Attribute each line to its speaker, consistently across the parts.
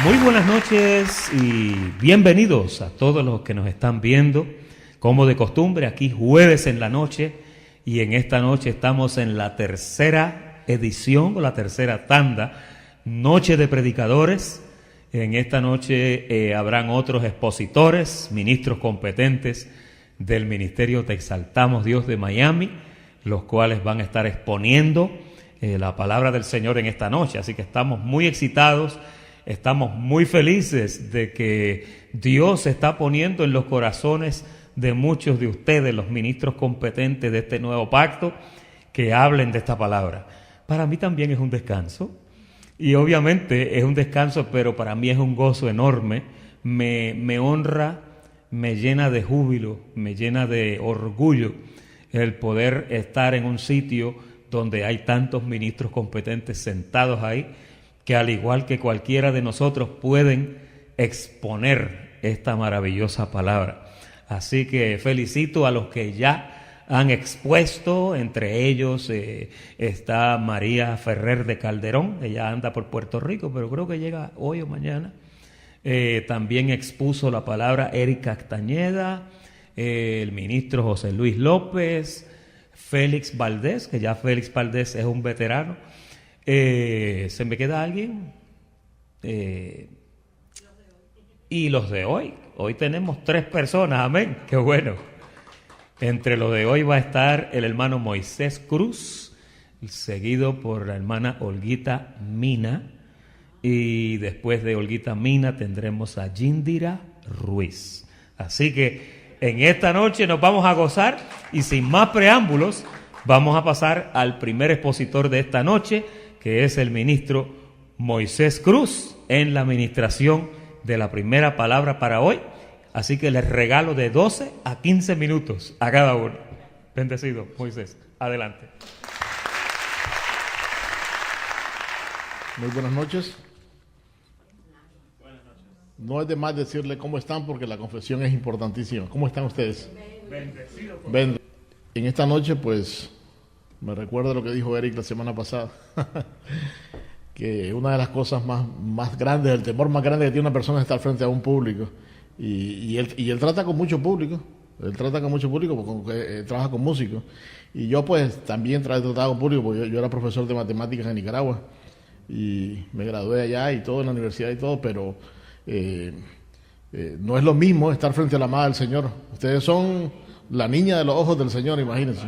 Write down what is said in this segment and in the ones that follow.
Speaker 1: Muy buenas noches y bienvenidos a todos los que nos están viendo. Como de costumbre, aquí jueves en la noche, y en esta noche estamos en la tercera edición o la tercera tanda, Noche de Predicadores. En esta noche habrán otros expositores, ministros competentes del Ministerio Te Exaltamos Dios de Miami, los cuales van a estar exponiendo la palabra del Señor en esta noche. Así que estamos muy excitados. Estamos muy felices de que Dios se está poniendo en los corazones de muchos de ustedes, los ministros competentes de este nuevo pacto, que hablen de esta palabra. Para mí también es un descanso, y obviamente es un descanso, pero para mí es un gozo enorme. Me honra, me llena de júbilo, me llena de orgullo el poder estar en un sitio donde hay tantos ministros competentes sentados ahí, que al igual que cualquiera de nosotros pueden exponer esta maravillosa palabra. Así que felicito a los que ya han expuesto. Entre ellos está María Ferrer de Calderón. Ella anda por Puerto Rico, pero creo que llega hoy o mañana. También expuso la palabra Erika Castañeda, el ministro José Luis López, Félix Valdés, que ya Félix Valdés es un veterano. ¿Se me queda alguien? Y los de hoy. Hoy tenemos 3 personas, amén. Qué bueno. Entre los de hoy va a estar el hermano Moisés Cruz, seguido por la hermana Olguita Mina. Y después de Olguita Mina tendremos a Yindira Ruiz. Así que en esta noche nos vamos a gozar, y sin más preámbulos, vamos a pasar al primer expositor de esta noche, que es el ministro Moisés Cruz, en la administración de la primera palabra para hoy. Así que les regalo de 12 a 15 minutos a cada uno. Bendecido, Moisés. Adelante.
Speaker 2: Muy buenas noches. No es de más decirle cómo están, porque la confesión es importantísima. ¿Cómo están ustedes?
Speaker 1: Bendecido.
Speaker 2: En esta noche, pues, me recuerda lo que dijo Eric la semana pasada, que una de las cosas más grandes, el temor más grande que tiene una persona es estar frente a un público. Y él trata con mucho público. Él trata con mucho público porque trabaja con músicos. Y yo, pues, también trataba con público, porque yo era profesor de matemáticas en Nicaragua. Y me gradué allá y todo, en la universidad y todo, pero no es lo mismo estar frente a la amada del Señor. Ustedes son la niña de los ojos del Señor, imagínense.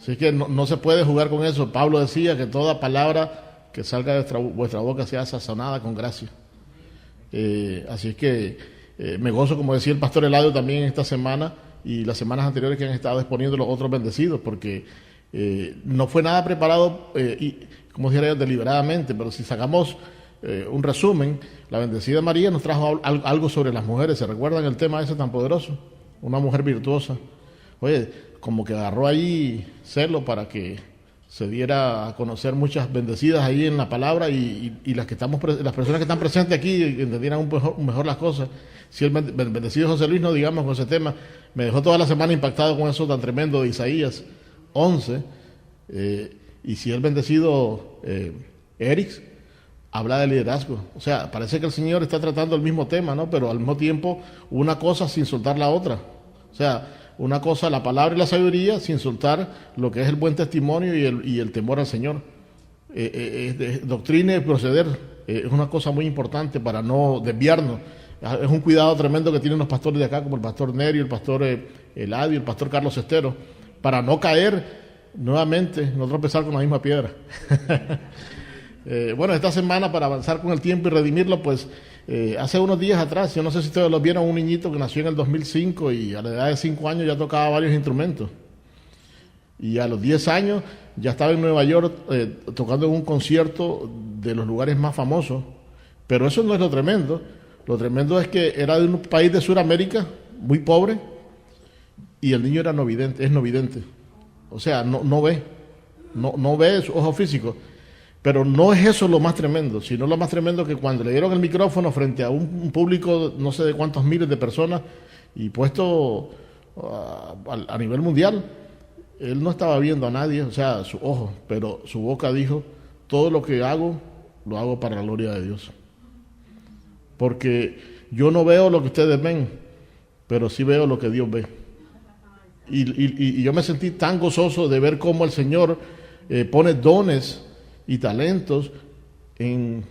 Speaker 2: Así que no se puede jugar con eso. Pablo decía que toda palabra que salga de vuestra boca sea sazonada con gracia. Así es que me gozo, como decía el pastor Eladio también esta semana y las semanas anteriores, que han estado exponiendo los otros bendecidos, porque no fue nada preparado, y como dijera yo, deliberadamente, pero si sacamos un resumen, la bendecida María nos trajo algo sobre las mujeres. ¿Se recuerdan el tema ese tan poderoso? Una mujer virtuosa. Oye, como que agarró ahí celo para que se diera a conocer muchas bendecidas ahí en la palabra, y las personas que están presentes aquí entendieran mejor las cosas. Si el bendecido José Luis, no digamos con ese tema, me dejó toda la semana impactado con eso tan tremendo de Isaías 11, y si el bendecido Eric habla de liderazgo. O sea, parece que el Señor está tratando el mismo tema, ¿no? Pero al mismo tiempo una cosa sin soltar la otra. O sea, una cosa la palabra y la sabiduría sin soltar lo que es el buen testimonio y el temor al Señor. Doctrina y proceder es una cosa muy importante para no desviarnos. Es un cuidado tremendo que tienen los pastores de acá, como el pastor Nerio, el pastor Eladio, el pastor Carlos Estero, para no caer nuevamente, no tropezar con la misma piedra. Bueno, esta semana, para avanzar con el tiempo y redimirlo, pues hace unos días atrás, yo no sé si ustedes lo vieron, un niñito que nació en el 2005 y a la edad de 5 años ya tocaba varios instrumentos. Y a los 10 años ya estaba en Nueva York tocando en un concierto de los lugares más famosos. Pero eso no es lo tremendo. Lo tremendo es que era de un país de Sudamérica muy pobre, y el niño era es no vidente. O sea, no ve su ojo físico. Pero no es eso lo más tremendo, sino lo más tremendo que cuando le dieron el micrófono frente a un público no sé de cuántos miles de personas y puesto a nivel mundial, él no estaba viendo a nadie, o sea, su ojo, pero su boca dijo: todo lo que hago, lo hago para la gloria de Dios. porque yo no veo lo que ustedes ven, pero sí veo lo que Dios ve. Y yo me sentí tan gozoso de ver cómo el Señor pone dones y talentos en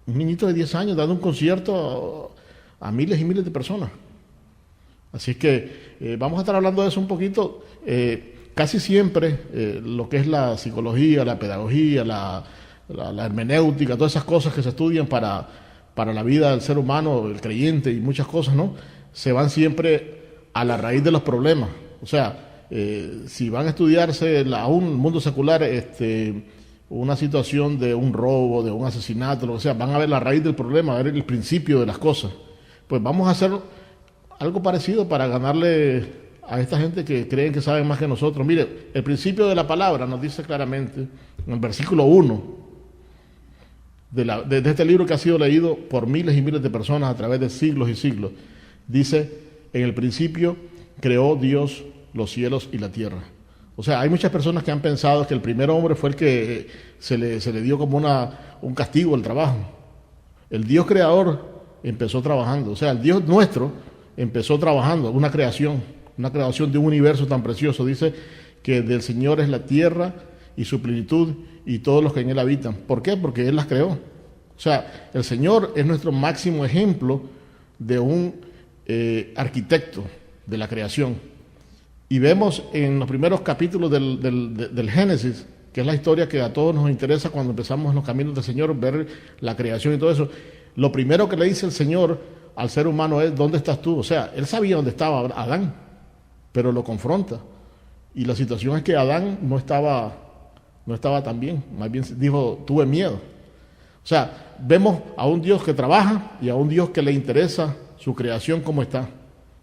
Speaker 2: un niñito de 10 años dando un concierto a miles y miles de personas. Así que vamos a estar hablando de eso un poquito. Casi siempre lo que es la psicología, la pedagogía, la hermenéutica, todas esas cosas que se estudian para la vida del ser humano, el creyente y muchas cosas, ¿no? Se van siempre a la raíz de los problemas. O sea, si van a estudiarse a un mundo secular, una situación de un robo, de un asesinato, lo que sea, van a ver la raíz del problema, a ver el principio de las cosas. Pues vamos a hacer algo parecido para ganarle a esta gente que creen que saben más que nosotros. Mire, el principio de la palabra nos dice claramente, en el versículo 1 de este libro que ha sido leído por miles y miles de personas a través de siglos y siglos, dice, en el principio creó Dios los cielos y la tierra. O sea, hay muchas personas que han pensado que el primer hombre fue el que se le dio como un castigo al trabajo. El Dios creador empezó trabajando, o sea, el Dios nuestro empezó trabajando, una creación de un universo tan precioso. Dice que del Señor es la tierra y su plenitud y todos los que en él habitan. ¿Por qué? Porque Él las creó. O sea, el Señor es nuestro máximo ejemplo de un arquitecto de la creación. Y vemos en los primeros capítulos del Génesis, que es la historia que a todos nos interesa cuando empezamos en los caminos del Señor, ver la creación y todo eso. Lo primero que le dice el Señor al ser humano es, ¿dónde estás tú? O sea, Él sabía dónde estaba Adán, pero lo confronta. Y la situación es que Adán no estaba tan bien, más bien dijo, tuve miedo. O sea, vemos a un Dios que trabaja y a un Dios que le interesa su creación como está.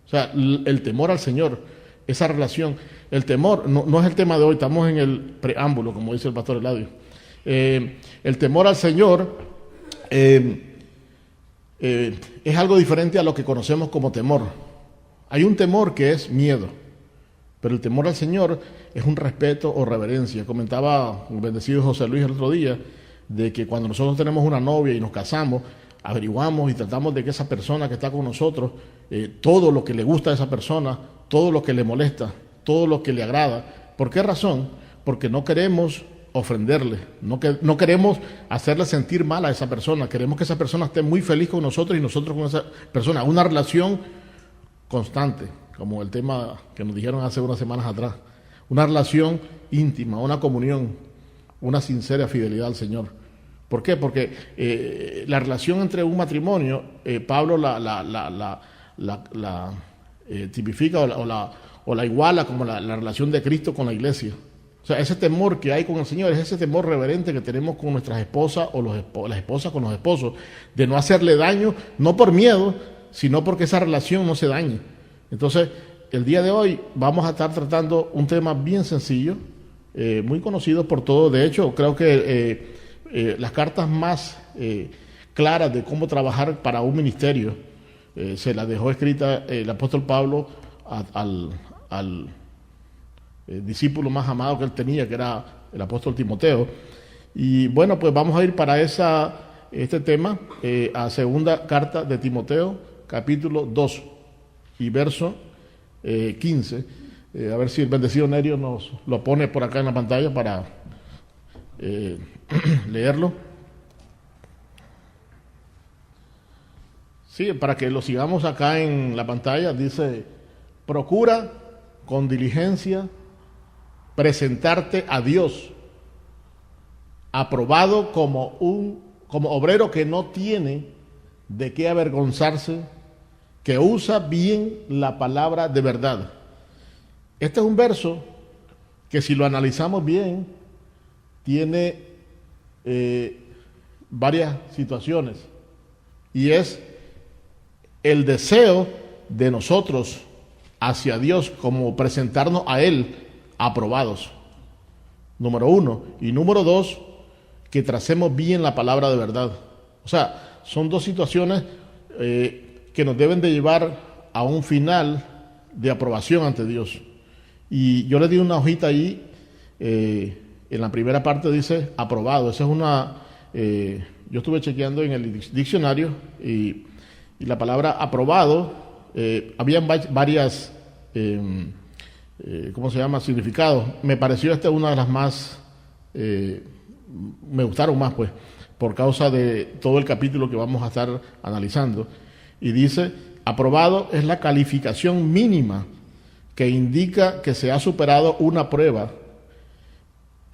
Speaker 2: O sea, el temor al Señor, esa relación, el temor, no es el tema de hoy, estamos en el preámbulo, como dice el pastor Eladio. El temor al Señor es algo diferente a lo que conocemos como temor. Hay un temor que es miedo, pero el temor al Señor es un respeto o reverencia. Comentaba el bendecido José Luis el otro día, de que cuando nosotros tenemos una novia y nos casamos, averiguamos y tratamos de que esa persona que está con nosotros, todo lo que le gusta a esa persona, todo lo que le molesta, todo lo que le agrada. ¿Por qué razón? Porque no queremos ofenderle, no queremos hacerle sentir mal a esa persona, queremos que esa persona esté muy feliz con nosotros y nosotros con esa persona, una relación constante, como el tema que nos dijeron hace unas semanas atrás, una relación íntima, una comunión, una sincera fidelidad al Señor. ¿Por qué? Porque la relación entre un matrimonio, Pablo la tipifica o la iguala como la relación de Cristo con la iglesia. O sea, ese temor que hay con el Señor es ese temor reverente que tenemos con nuestras esposas o las esposas con los esposos, de no hacerle daño, no por miedo, sino porque esa relación no se dañe. Entonces, el día de hoy vamos a estar tratando un tema bien sencillo, muy conocido por todos. De hecho, creo que las cartas más claras de cómo trabajar para un ministerio se las dejó escrita el apóstol Pablo al discípulo más amado que él tenía, que era el apóstol Timoteo. Y bueno, pues vamos a ir para este tema a segunda carta de Timoteo, capítulo 2 y verso 15. A ver si el bendecido Nerio nos lo pone por acá en la pantalla para leerlo. Sí, para que lo sigamos acá en la pantalla. Dice: procura con diligencia presentarte a Dios aprobado como obrero que no tiene de qué avergonzarse, que usa bien la palabra de verdad. Este es un verso que, si lo analizamos bien, tiene varias situaciones, y es el deseo de nosotros hacia Dios, como presentarnos a Él aprobados, número uno, y número dos, que tracemos bien la palabra de verdad. O sea, son dos situaciones que nos deben de llevar a un final de aprobación ante Dios. Y yo le di una hojita ahí, en la primera parte dice aprobado. Esa es yo estuve chequeando en el diccionario, y Y la palabra aprobado, habían varias, ¿cómo se llama?, significados. Me pareció esta una de las más, me gustaron más, pues, por causa de todo el capítulo que vamos a estar analizando. Y dice, aprobado es la calificación mínima que indica que se ha superado una prueba.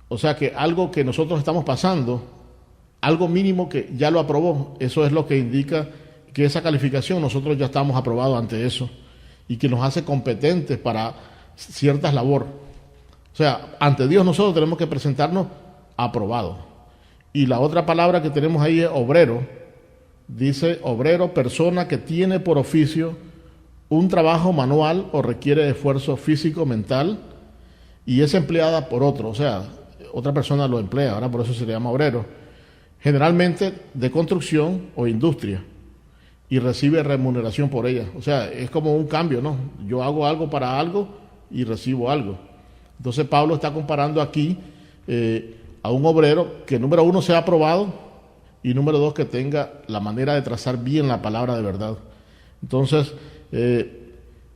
Speaker 2: O sea que algo que nosotros estamos pasando, algo mínimo que ya lo aprobó, eso es lo que indica que esa calificación nosotros ya estamos aprobados ante eso y que nos hace competentes para ciertas labores. O sea, ante Dios nosotros tenemos que presentarnos aprobados. Y la otra palabra que tenemos ahí es obrero. Dice obrero, persona que tiene por oficio un trabajo manual o requiere esfuerzo físico, mental, y es empleada por otro, o sea, otra persona lo emplea, ahora por eso se le llama obrero, generalmente de construcción o industria, y recibe remuneración por ella. O sea, es como un cambio, ¿no? Yo hago algo para algo y recibo algo. Entonces Pablo está comparando aquí a un obrero que, número uno, sea aprobado, y número dos, que tenga la manera de trazar bien la palabra de verdad. Entonces,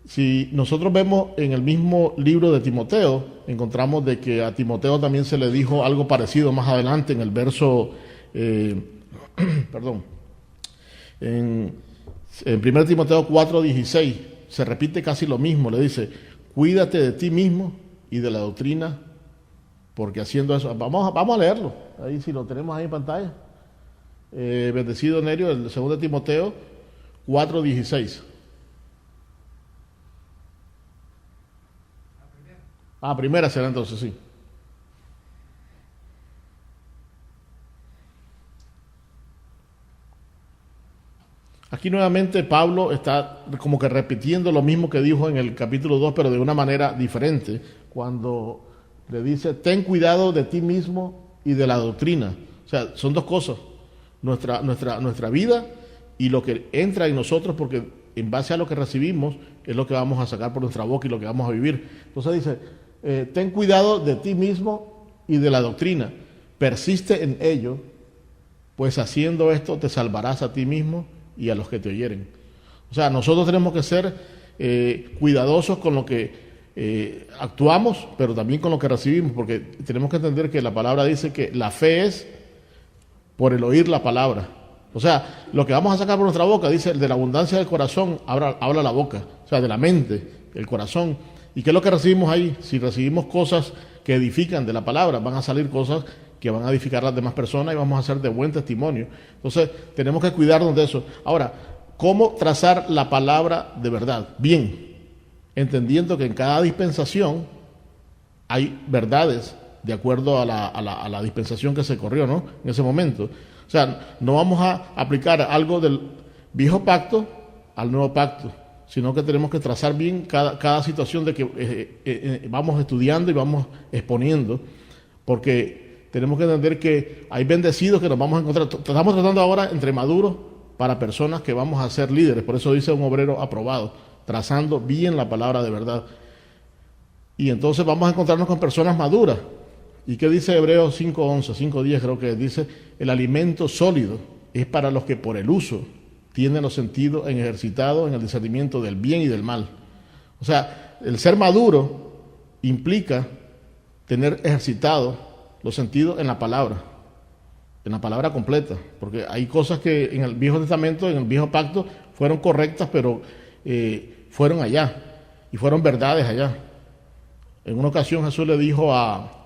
Speaker 2: si nosotros vemos en el mismo libro de Timoteo, encontramos de que a Timoteo también se le dijo algo parecido más adelante en el verso, perdón, en 1 Timoteo 4:16, se repite casi lo mismo, le dice, cuídate de ti mismo y de la doctrina, porque haciendo eso, vamos a leerlo, ahí si lo tenemos ahí en pantalla, bendecido Nerio, el 2 Timoteo 4:16. Primera será entonces, sí. Aquí nuevamente Pablo está como que repitiendo lo mismo que dijo en el capítulo 2, pero de una manera diferente, cuando le dice, ten cuidado de ti mismo y de la doctrina. O sea, son dos cosas, nuestra vida y lo que entra en nosotros, porque en base a lo que recibimos es lo que vamos a sacar por nuestra boca y lo que vamos a vivir. Entonces dice, ten cuidado de ti mismo y de la doctrina, persiste en ello, pues haciendo esto te salvarás a ti mismo y a los que te oyeren. O sea, nosotros tenemos que ser cuidadosos con lo que actuamos, pero también con lo que recibimos, porque tenemos que entender que la palabra dice que la fe es por el oír la palabra. O sea, lo que vamos a sacar por nuestra boca, dice, de la abundancia del corazón habla la boca, o sea, de la mente, el corazón. ¿Y qué es lo que recibimos ahí? Si recibimos cosas que edifican de la palabra, van a salir cosas que van a edificar a las demás personas y vamos a ser de buen testimonio. Entonces, tenemos que cuidarnos de eso. Ahora, ¿cómo trazar la palabra de verdad? Bien, entendiendo que en cada dispensación hay verdades de acuerdo a la dispensación que se corrió, ¿no?, en ese momento. O sea, no vamos a aplicar algo del viejo pacto al nuevo pacto, sino que tenemos que trazar bien cada situación de que vamos estudiando y vamos exponiendo, porque tenemos que entender que hay bendecidos que nos vamos a encontrar. Estamos tratando ahora entre maduros para personas que vamos a ser líderes, por eso dice un obrero aprobado, trazando bien la palabra de verdad. Y entonces vamos a encontrarnos con personas maduras. ¿Y qué dice Hebreos 5:11, 5:10 creo que dice? El alimento sólido es para los que por el uso tienen los sentidos ejercitados en el discernimiento del bien y del mal. O sea, el ser maduro implica tener ejercitado los sentidos en la palabra completa, porque hay cosas que en el Viejo Testamento, en el Viejo Pacto, fueron correctas, pero fueron allá, y fueron verdades allá. En una ocasión Jesús le dijo a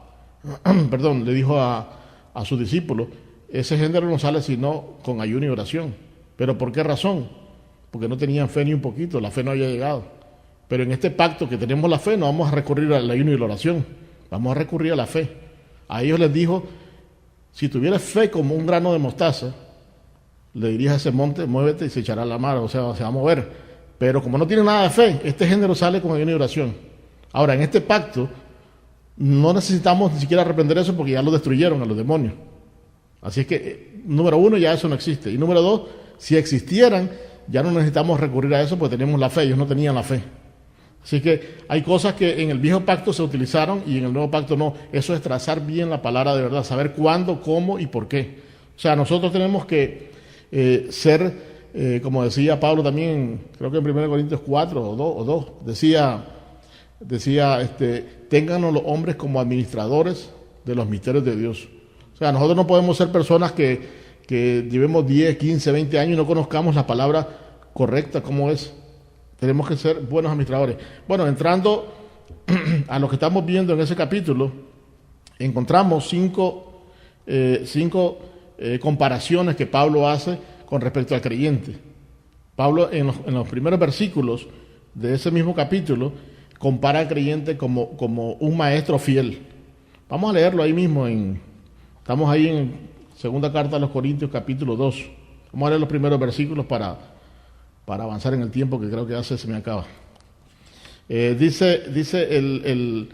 Speaker 2: sus discípulos, ese género no sale sino con ayuno y oración. ¿Pero por qué razón? Porque no tenían fe ni un poquito, la fe no había llegado. Pero en este pacto que tenemos la fe, no vamos a recurrir al ayuno y la oración, vamos a recurrir a la fe. A ellos les dijo, si tuvieras fe como un grano de mostaza, le dirías a ese monte, muévete y se echará a la mar, o sea, se va a mover. Pero como no tiene nada de fe, este género sale con ayuno y oración. Ahora, en este pacto, no necesitamos ni siquiera reprender eso porque ya lo destruyeron a los demonios. Así es que, número uno, ya eso no existe. Y número dos, si existieran, ya no necesitamos recurrir a eso porque tenemos la fe, ellos no tenían la fe. Así que hay cosas que en el viejo pacto se utilizaron y en el nuevo pacto no. Eso es trazar bien la palabra de verdad, saber cuándo, cómo y por qué. O sea, nosotros tenemos que ser como decía Pablo también, creo que en 1 Corintios 4 o 2, decía, téngannos los hombres como administradores de los misterios de Dios. O sea, nosotros no podemos ser personas que llevemos 10, 15, 20 años y no conozcamos la palabra correcta, como es. Tenemos que ser buenos administradores. Bueno, entrando a lo que estamos viendo en ese capítulo, encontramos cinco comparaciones que Pablo hace con respecto al creyente. Pablo en los primeros versículos de ese mismo capítulo compara al creyente como un maestro fiel. Vamos a leerlo ahí mismo, estamos ahí en segunda carta a los Corintios capítulo 2. Vamos a leer los primeros versículos para avanzar en el tiempo, que creo que se me acaba. Dice en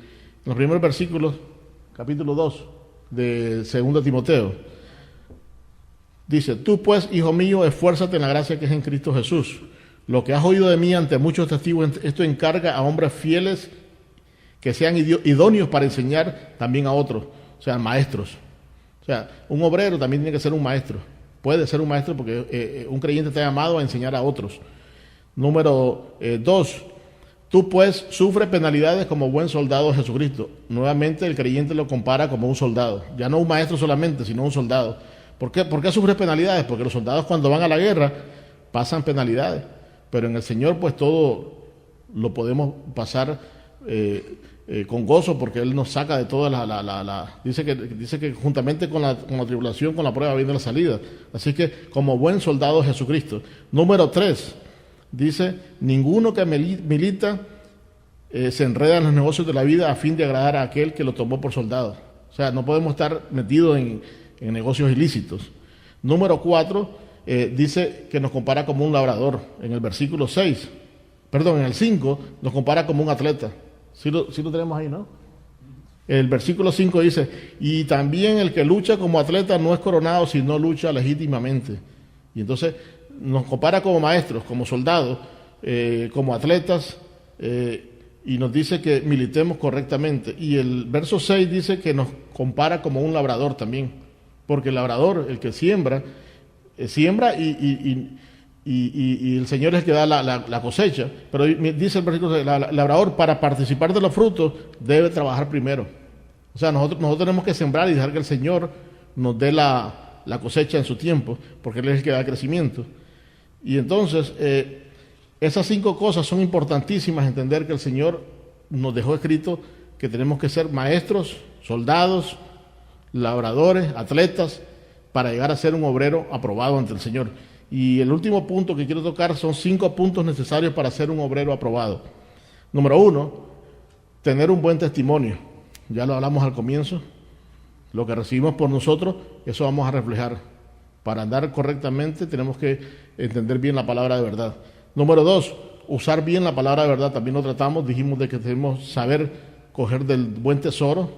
Speaker 2: los primeros versículos, capítulo 2 de 2 Timoteo, dice: tú pues, hijo mío, esfuérzate en la gracia que es en Cristo Jesús. Lo que has oído de mí ante muchos testigos, esto encarga a hombres fieles que sean idóneos para enseñar también a otros, o sea, maestros. O sea, un obrero también tiene que ser un maestro. Puede ser un maestro porque un creyente está llamado a enseñar a otros. Número 2. Tú pues sufres penalidades como buen soldado de Jesucristo. Nuevamente el creyente lo compara como un soldado. Ya no un maestro solamente, sino un soldado. ¿Por qué sufres penalidades? Porque los soldados cuando van a la guerra pasan penalidades. Pero en el Señor pues todo lo podemos pasar con gozo, porque Él nos saca de toda dice que juntamente con la tribulación, con la prueba viene la salida. Así que como buen soldado de Jesucristo. Número 3, dice: ninguno que milita se enreda en los negocios de la vida a fin de agradar a aquel que lo tomó por soldado. O sea, no podemos estar metidos en negocios ilícitos. Número 4, dice que nos compara como un labrador. En el versículo 5 nos compara como un atleta. Sí lo tenemos ahí, ¿no? El versículo 5 dice: y también el que lucha como atleta no es coronado si no lucha legítimamente. Y entonces nos compara como maestros, como soldados, como atletas, y nos dice que militemos correctamente. Y el verso 6 dice que nos compara como un labrador también, porque el labrador, el que siembra y el Señor es el que da la cosecha. Pero dice el versículo: el labrador, para participar de los frutos, debe trabajar primero. O sea, nosotros tenemos que sembrar y dejar que el Señor nos dé la cosecha en su tiempo, porque Él es el que da crecimiento. Y entonces, esas 5 cosas son importantísimas, entender que el Señor nos dejó escrito que tenemos que ser maestros, soldados, labradores, atletas, para llegar a ser un obrero aprobado ante el Señor. Y el último punto que quiero tocar son 5 puntos necesarios para ser un obrero aprobado. Número 1, tener un buen testimonio. Ya lo hablamos al comienzo. Lo que recibimos por nosotros, eso vamos a reflejar. Para andar correctamente tenemos que entender bien la palabra de verdad. Número 2, usar bien la palabra de verdad. También lo tratamos, dijimos de que debemos saber coger del buen tesoro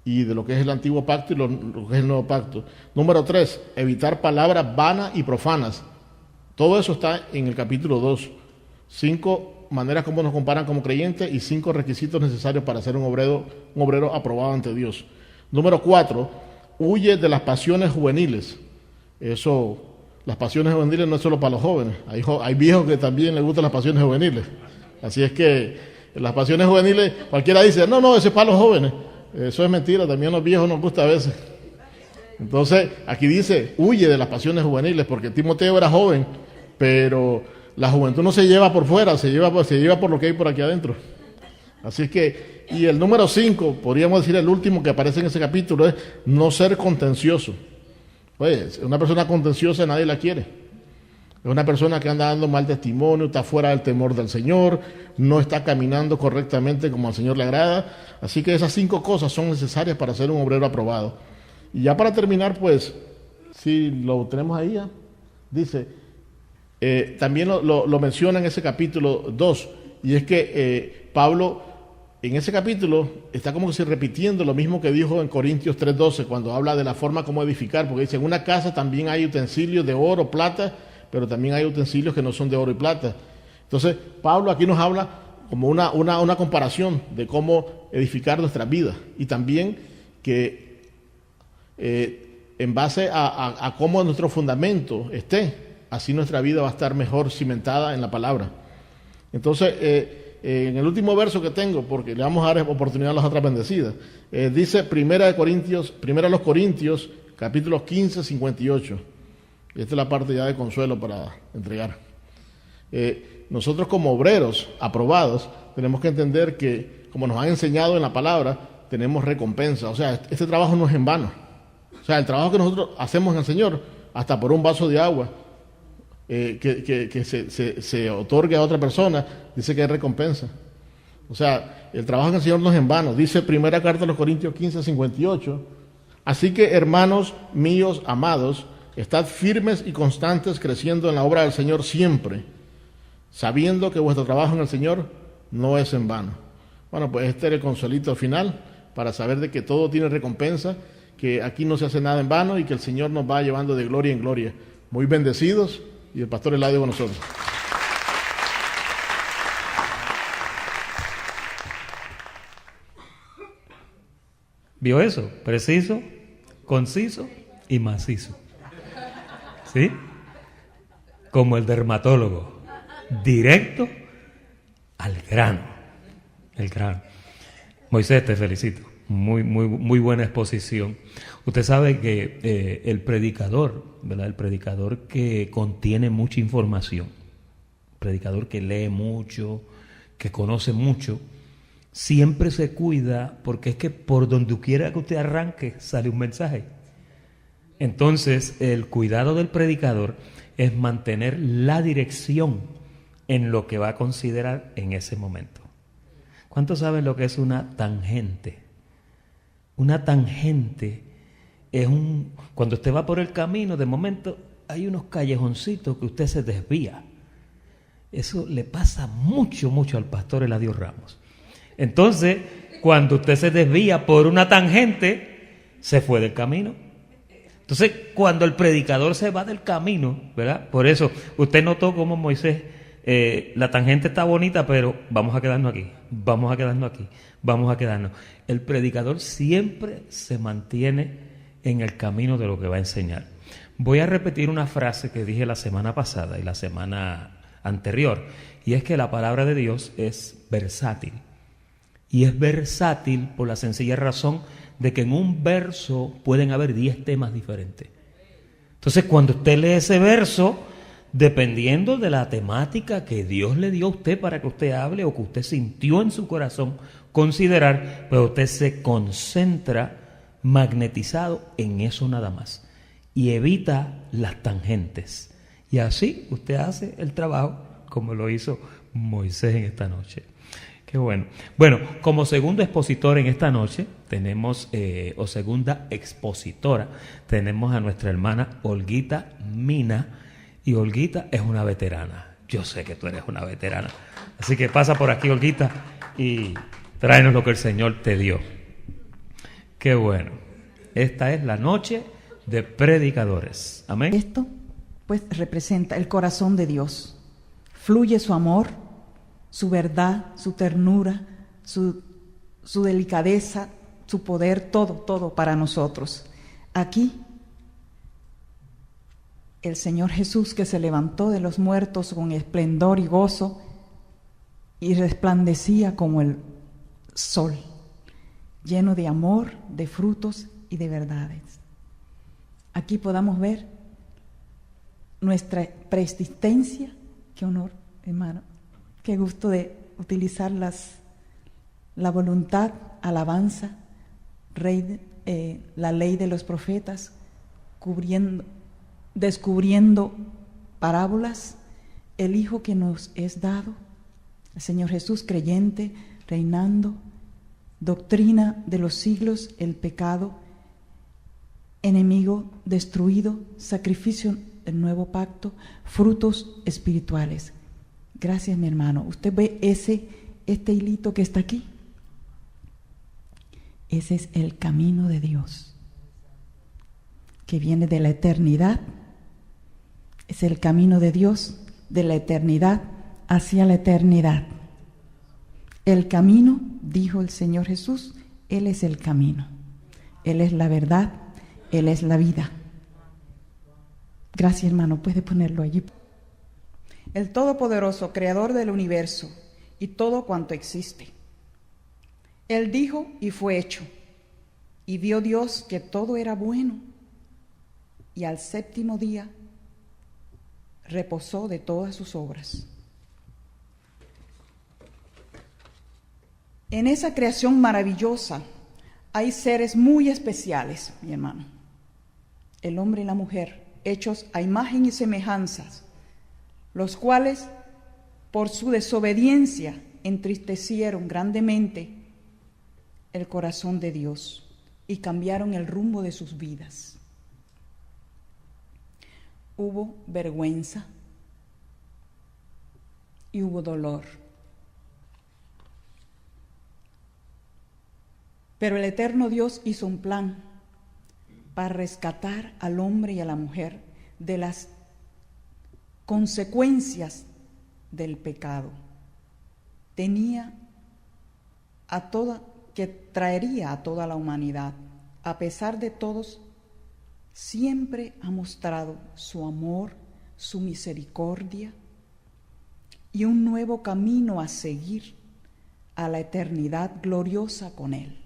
Speaker 2: y de lo que es el antiguo pacto y lo que es el nuevo pacto. Número 3, evitar palabras vanas y profanas. Todo eso está en el capítulo 2. 5 maneras como nos comparan como creyentes y 5 requisitos necesarios para ser un obrero aprobado ante Dios. Número 4, huye de las pasiones juveniles. Las pasiones juveniles no es solo para los jóvenes. Hay viejos que también les gustan las pasiones juveniles. Así es que las pasiones juveniles, cualquiera dice: no, eso es para los jóvenes. Eso es mentira, también a los viejos nos gusta a veces. Entonces, aquí dice: huye de las pasiones juveniles, porque Timoteo era joven, pero la juventud no se lleva por fuera, se lleva por lo que hay por aquí adentro. Así es que, y el número 5, podríamos decir el último que aparece en ese capítulo, es no ser contencioso. Pues, una persona contenciosa nadie la quiere. Es una persona que anda dando mal testimonio, está fuera del temor del Señor, no está caminando correctamente como al Señor le agrada. Así que esas 5 cosas son necesarias para ser un obrero aprobado. Y ya para terminar, pues, si lo tenemos ahí ya, dice, también lo menciona en ese capítulo 2, y es que Pablo en ese capítulo está como que si repitiendo lo mismo que dijo en Corintios 3:12, cuando habla de la forma como edificar, porque dice: en una casa también hay utensilios de oro, plata, pero también hay utensilios que no son de oro y plata. Entonces, Pablo aquí nos habla como una comparación de cómo edificar nuestras vidas, y también que en base a cómo nuestro fundamento esté, así nuestra vida va a estar mejor cimentada en la palabra. Entonces, en el último verso que tengo, porque le vamos a dar oportunidad a las otras bendecidas, dice Primera a los Corintios, capítulos 15, 58. Y esta es la parte ya de consuelo para entregar. Nosotros como obreros aprobados tenemos que entender que, como nos han enseñado en la palabra, tenemos recompensa. O sea, este trabajo no es en vano. O sea, el trabajo que nosotros hacemos en el Señor, hasta por un vaso de agua, que se otorgue a otra persona, dice que hay recompensa. O sea, el trabajo en el Señor no es en vano. Dice primera carta a los Corintios 15, 58. Así que, hermanos míos amados, estad firmes y constantes creciendo en la obra del Señor siempre, sabiendo que vuestro trabajo en el Señor no es en vano. Bueno, pues este era el consuelito final para saber de que todo tiene recompensa, que aquí no se hace nada en vano y que el Señor nos va llevando de gloria en gloria. Muy bendecidos, y el pastor Eladio con nosotros.
Speaker 1: ¿Vio eso? Preciso, conciso y macizo. ¿Sí? Como el dermatólogo. Directo al grano. El grano. Moisés, te felicito. Muy buena exposición. Usted sabe que el predicador, ¿verdad? El predicador que contiene mucha información, el predicador que lee mucho, que conoce mucho, siempre se cuida, porque es que por donde quiera que usted arranque sale un mensaje. Entonces, el cuidado del predicador es mantener la dirección en lo que va a considerar en ese momento. ¿Cuántos saben lo que es una tangente? Una tangente es cuando usted va por el camino, de momento hay unos callejoncitos que usted se desvía. Eso le pasa mucho al pastor Eladio Ramos. Entonces, cuando usted se desvía por una tangente, se fue del camino. Entonces, cuando el predicador se va del camino, ¿verdad? Por eso, usted notó como Moisés, la tangente está bonita, pero vamos a quedarnos aquí, vamos a quedarnos. El predicador siempre se mantiene en el camino de lo que va a enseñar. Voy a repetir una frase que dije la semana pasada y la semana anterior, y es que la palabra de Dios es versátil. Y es versátil por la sencilla razón de que en un verso pueden haber 10 temas diferentes. Entonces, cuando usted lee ese verso, dependiendo de la temática que Dios le dio a usted para que usted hable o que usted sintió en su corazón considerar, pues usted se concentra magnetizado en eso nada más y evita las tangentes. Y así usted hace el trabajo como lo hizo Moisés en esta noche. Qué bueno. Bueno, como segundo expositor en esta noche tenemos, o segunda expositora, tenemos a nuestra hermana Olguita Mina. Y Olguita es una veterana. Yo sé que tú eres una veterana. Así que pasa por aquí, Olguita, y tráenos lo que el Señor te dio. Qué bueno. Esta es la noche de predicadores. Amén.
Speaker 3: Esto, pues, representa el corazón de Dios. Fluye su amor, su verdad, su ternura, su delicadeza, su poder, todo para nosotros. Aquí, el Señor Jesús, que se levantó de los muertos con esplendor y gozo y resplandecía como el sol, lleno de amor, de frutos y de verdades. Aquí podamos ver nuestra preexistencia. Qué honor, hermano. Qué gusto de utilizar la voluntad, alabanza, la ley de los profetas, descubriendo parábolas, el Hijo que nos es dado, el Señor Jesús creyente, reinando, doctrina de los siglos, el pecado, enemigo destruido, sacrificio del nuevo pacto, frutos espirituales. Gracias, mi hermano. ¿Usted ve este hilito que está aquí? Ese es el camino de Dios, que viene de la eternidad. Es el camino de Dios de la eternidad hacia la eternidad. El camino, dijo el Señor Jesús, Él es el camino. Él es la verdad, Él es la vida. Gracias, hermano, puede ponerlo allí. El Todopoderoso, Creador del universo y todo cuanto existe. Él dijo y fue hecho, y vio Dios que todo era bueno, y al séptimo día reposó de todas sus obras. En esa creación maravillosa hay seres muy especiales, mi hermano. El hombre y la mujer, hechos a imagen y semejanzas, los cuales, por su desobediencia, entristecieron grandemente el corazón de Dios y cambiaron el rumbo de sus vidas. Hubo vergüenza y hubo dolor. Pero el eterno Dios hizo un plan para rescatar al hombre y a la mujer de las consecuencias del pecado. Que traería a toda la humanidad. A pesar de todos, siempre ha mostrado su amor, su misericordia y un nuevo camino a seguir a la eternidad gloriosa con Él.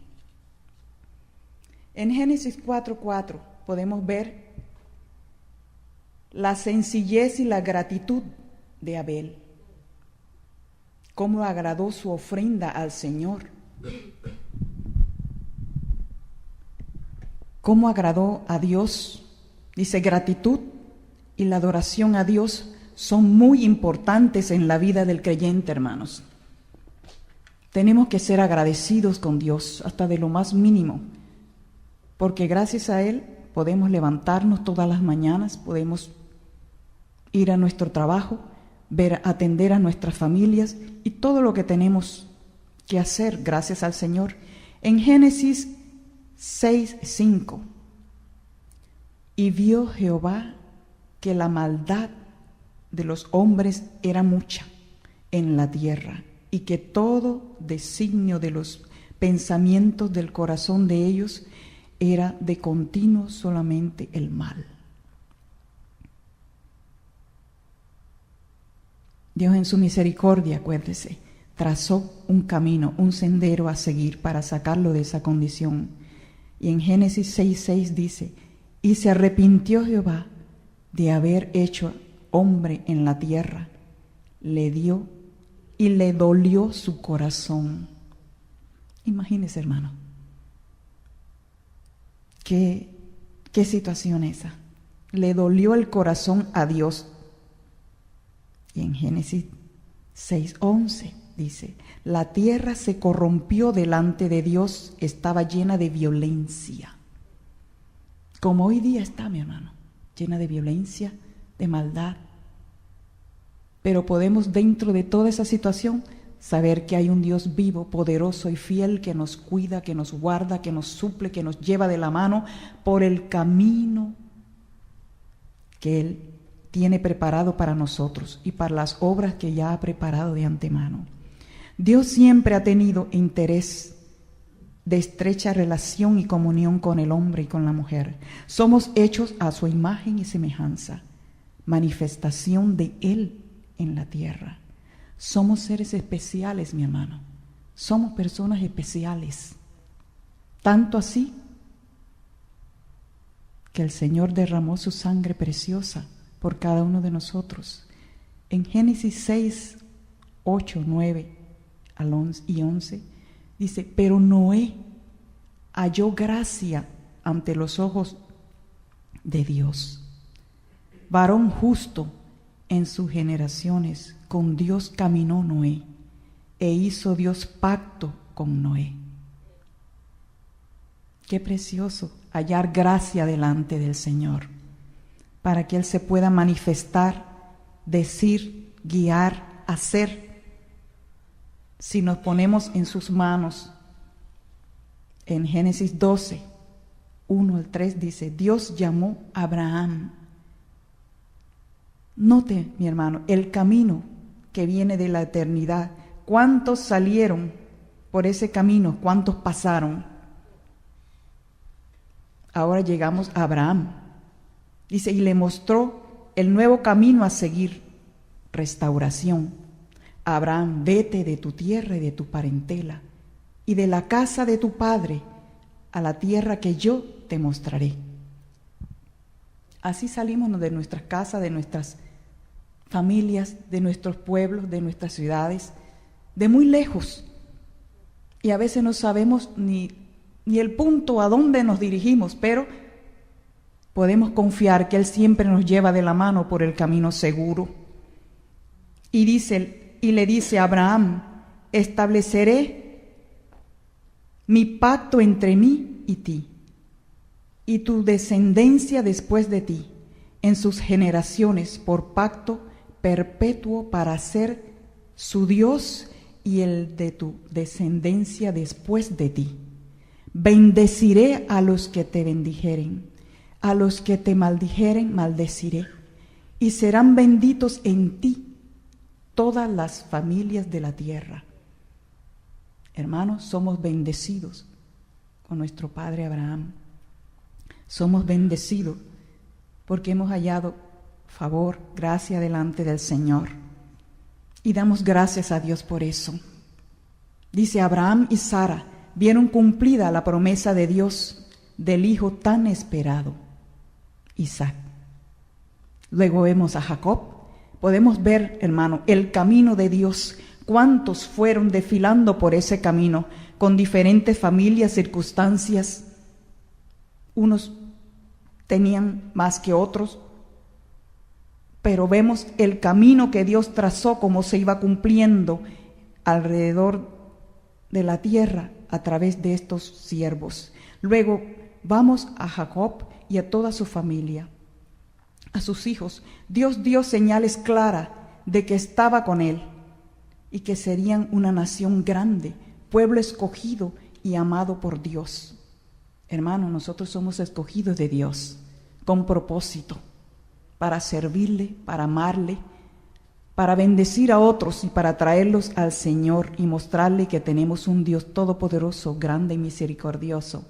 Speaker 3: En Génesis 4:4 podemos ver la sencillez y la gratitud de Abel, cómo agradó su ofrenda al Señor, cómo agradó a Dios. Dice, gratitud y la adoración a Dios son muy importantes en la vida del creyente, hermanos. Tenemos que ser agradecidos con Dios hasta de lo más mínimo, porque gracias a Él podemos levantarnos todas las mañanas, podemos ir a nuestro trabajo, atender a nuestras familias y todo lo que tenemos que hacer gracias al Señor. En Génesis 6:5, y vio Jehová que la maldad de los hombres era mucha en la tierra, y que todo designio de los pensamientos del corazón de ellos era de continuo solamente el mal. Dios en su misericordia, acuérdese, trazó un camino, un sendero a seguir para sacarlo de esa condición. Y en Génesis 6:6 dice, y se arrepintió Jehová de haber hecho hombre en la tierra, le dio y le dolió su corazón. Imagínese, hermano, qué situación esa. Le dolió el corazón a Dios. Y en Génesis 6:11 dice, la tierra se corrompió delante de Dios, estaba llena de violencia. Como hoy día está, mi hermano, llena de violencia, de maldad. Pero podemos, dentro de toda esa situación, saber que hay un Dios vivo, poderoso y fiel que nos cuida, que nos guarda, que nos suple, que nos lleva de la mano por el camino que Él tiene preparado para nosotros y para las obras que ya ha preparado de antemano. Dios siempre ha tenido interés de estrecha relación y comunión con el hombre y con la mujer. Somos hechos a su imagen y semejanza, manifestación de Él en la tierra. Somos seres especiales, mi hermano. Somos personas especiales. Tanto así que el Señor derramó su sangre preciosa por cada uno de nosotros. En Génesis 6, 8, 9 y 11 dice, pero Noé halló gracia ante los ojos de Dios. Varón justo en sus generaciones, con Dios caminó Noé, e hizo Dios pacto con Noé. Qué precioso hallar gracia delante del Señor, para que Él se pueda manifestar, decir, guiar, hacer, si nos ponemos en sus manos. En Génesis 12, 1 al 3 dice, Dios llamó a Abraham. Note, mi hermano, el camino que viene de la eternidad. ¿Cuántos salieron por ese camino? ¿Cuántos pasaron? Ahora llegamos a Abraham. Dice, y le mostró el nuevo camino a seguir, restauración. Abraham, vete de tu tierra y de tu parentela y de la casa de tu padre a la tierra que yo te mostraré. Así salimos de nuestras casas, de nuestras familias, de nuestros pueblos, de nuestras ciudades, de muy lejos. Y a veces no sabemos ni el punto a dónde nos dirigimos, pero podemos confiar que Él siempre nos lleva de la mano por el camino seguro. Y le dice a Abraham, estableceré mi pacto entre mí y ti, y tu descendencia después de ti, en sus generaciones, por pacto perpetuo para ser su Dios y el de tu descendencia después de ti. Bendeciré a los que te bendijeren, a los que te maldijeren, maldeciré, y serán benditos en ti todas las familias de la tierra. Hermanos, somos bendecidos con nuestro Padre Abraham. Somos bendecidos porque hemos hallado favor, gracia delante del Señor. Y damos gracias a Dios por eso. Dice, Abraham y Sara vieron cumplida la promesa de Dios del hijo tan esperado, Isaac. Luego vemos a Jacob. Podemos ver, hermano, el camino de Dios. Cuántos fueron desfilando por ese camino con diferentes familias, circunstancias. Unos tenían más que otros, pero vemos el camino que Dios trazó, cómo se iba cumpliendo alrededor de la tierra a través de estos siervos. Luego vamos a Jacob y a toda su familia, a sus hijos. Dios dio señales claras de que estaba con él y que serían una nación grande, pueblo escogido y amado por Dios. Hermano, nosotros somos escogidos de Dios con propósito, para servirle, para amarle, para bendecir a otros y para traerlos al Señor y mostrarle que tenemos un Dios todopoderoso, grande y misericordioso,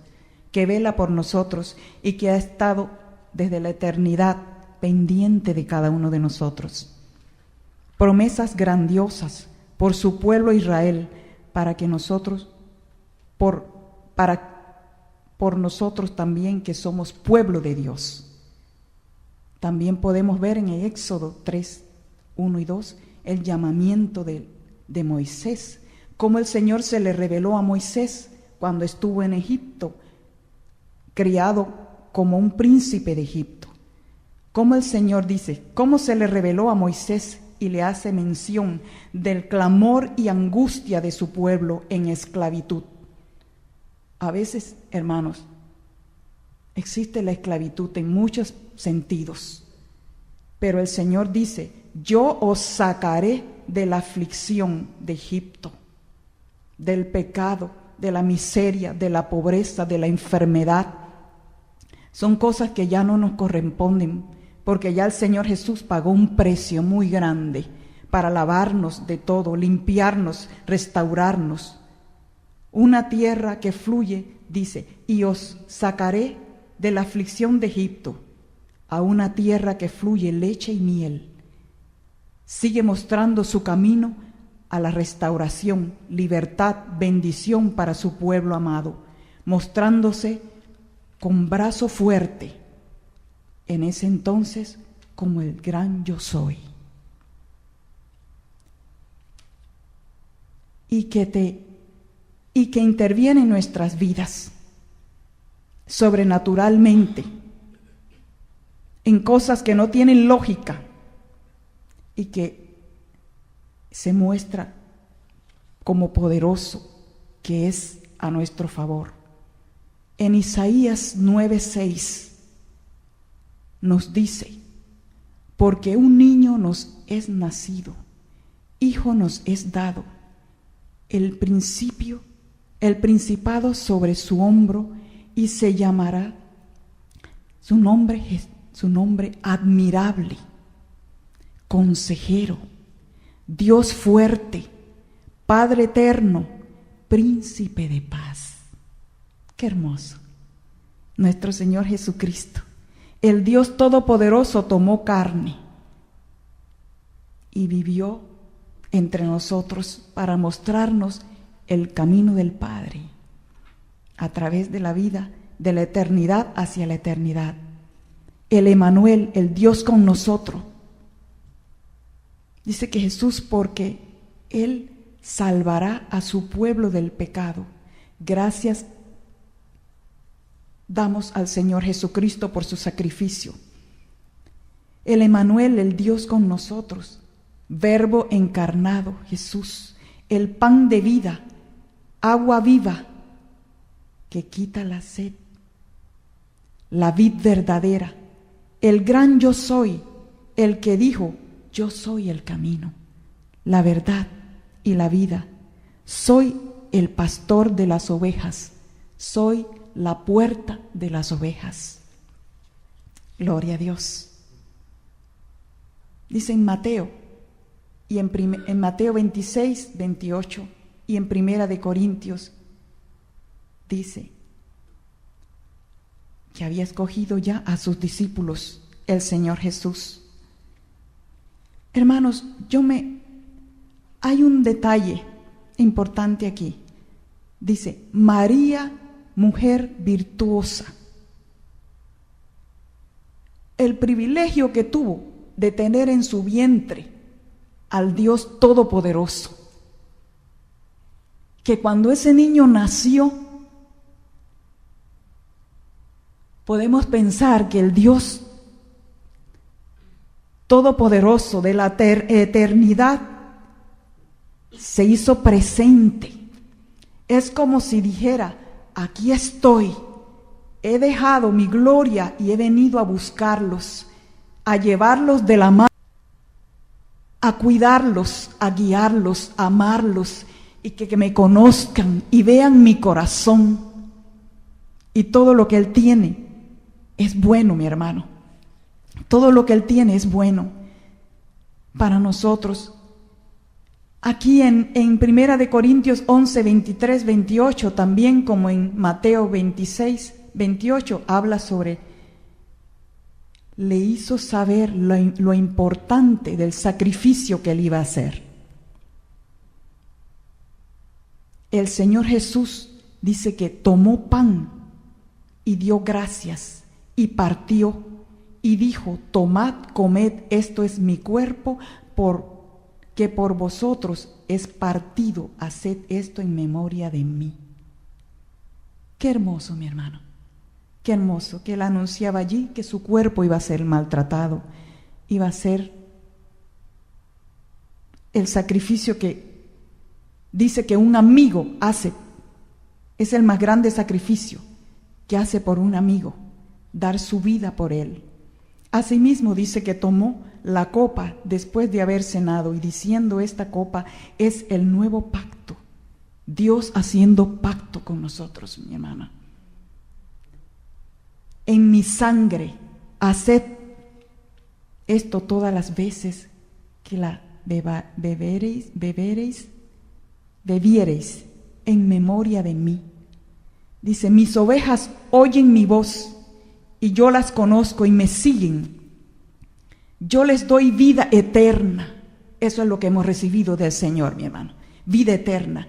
Speaker 3: que vela por nosotros y que ha estado desde la eternidad pendiente de cada uno de nosotros. Promesas grandiosas por su pueblo Israel, para que nosotros, por nosotros también que somos pueblo de Dios. También podemos ver en el Éxodo 3, 1 y 2, el llamamiento de Moisés, cómo el Señor se le reveló a Moisés cuando estuvo en Egipto, criado como un príncipe de Egipto. Cómo el Señor dice, cómo se le reveló a Moisés y le hace mención del clamor y angustia de su pueblo en esclavitud. A veces, hermanos, existe la esclavitud en muchos sentidos, pero el Señor dice, yo os sacaré de la aflicción de Egipto, del pecado, de la miseria, de la pobreza, de la enfermedad. Son cosas que ya no nos corresponden, porque ya el Señor Jesús pagó un precio muy grande para lavarnos de todo, limpiarnos, restaurarnos. Una tierra que fluye, dice, y os sacaré de la aflicción de Egipto a una tierra que fluye leche y miel. Sigue mostrando su camino a la restauración, libertad, bendición para su pueblo amado, mostrándose con brazo fuerte, en ese entonces como el gran yo soy. Y que interviene en nuestras vidas sobrenaturalmente, en cosas que no tienen lógica y que se muestra como poderoso, que es a nuestro favor. En Isaías 9:6 nos dice, porque un niño nos es nacido, hijo nos es dado, el principado sobre su hombro, y se llamará su nombre admirable, consejero, Dios fuerte, Padre eterno, príncipe de paz. Qué hermoso. Nuestro Señor Jesucristo el Dios Todopoderoso tomó carne y vivió entre nosotros para mostrarnos el camino del Padre a través de la vida, de la eternidad hacia la eternidad. El Emmanuel, el Dios con nosotros. Dice que Jesús, porque Él salvará a su pueblo del pecado. Gracias damos al Señor Jesucristo por su sacrificio. El Emmanuel, el Dios con nosotros, Verbo encarnado, Jesús, el pan de vida, agua viva que quita la sed, la vid verdadera, el gran yo soy, el que dijo, yo soy el camino, la verdad y la vida. Soy el pastor de las ovejas, soy la puerta de las ovejas. Gloria a Dios. Dice en Mateo, y en Mateo 26, 28, y en Primera de Corintios, dice que había escogido ya a sus discípulos el Señor Jesús. Hermanos, hay un detalle importante aquí. Dice, María, mujer virtuosa. El privilegio que tuvo de tener en su vientre al Dios Todopoderoso, que cuando ese niño nació, podemos pensar que el Dios Todopoderoso de la eternidad se hizo presente. Es como si dijera, aquí estoy, he dejado mi gloria y he venido a buscarlos, a llevarlos de la mano, a cuidarlos, a guiarlos, a amarlos, y que me conozcan y vean mi corazón. Y todo lo que Él tiene es bueno, mi hermano. Todo lo que Él tiene es bueno para nosotros. Aquí en Primera de Corintios 11, 23, 28, también como en Mateo 26, 28, habla sobre, le hizo saber lo importante del sacrificio que Él iba a hacer. El Señor Jesús dice que tomó pan y dio gracias y partió y dijo, tomad, comed, esto es mi cuerpo, que por vosotros es partido, haced esto en memoria de mí. Qué hermoso, mi hermano, qué hermoso que Él anunciaba allí que su cuerpo iba a ser maltratado, iba a ser el sacrificio que dice que un amigo hace, es el más grande sacrificio que hace por un amigo, dar su vida por él. Asimismo dice que tomó la copa después de haber cenado y diciendo, esta copa es el nuevo pacto, Dios haciendo pacto con nosotros, mi hermana. En mi sangre, haced esto todas las veces que la bebiereis en memoria de mí. Dice, mis ovejas oyen mi voz y yo las conozco y me siguen. Yo les doy vida eterna. Eso es lo que hemos recibido del Señor, mi hermano. Vida eterna.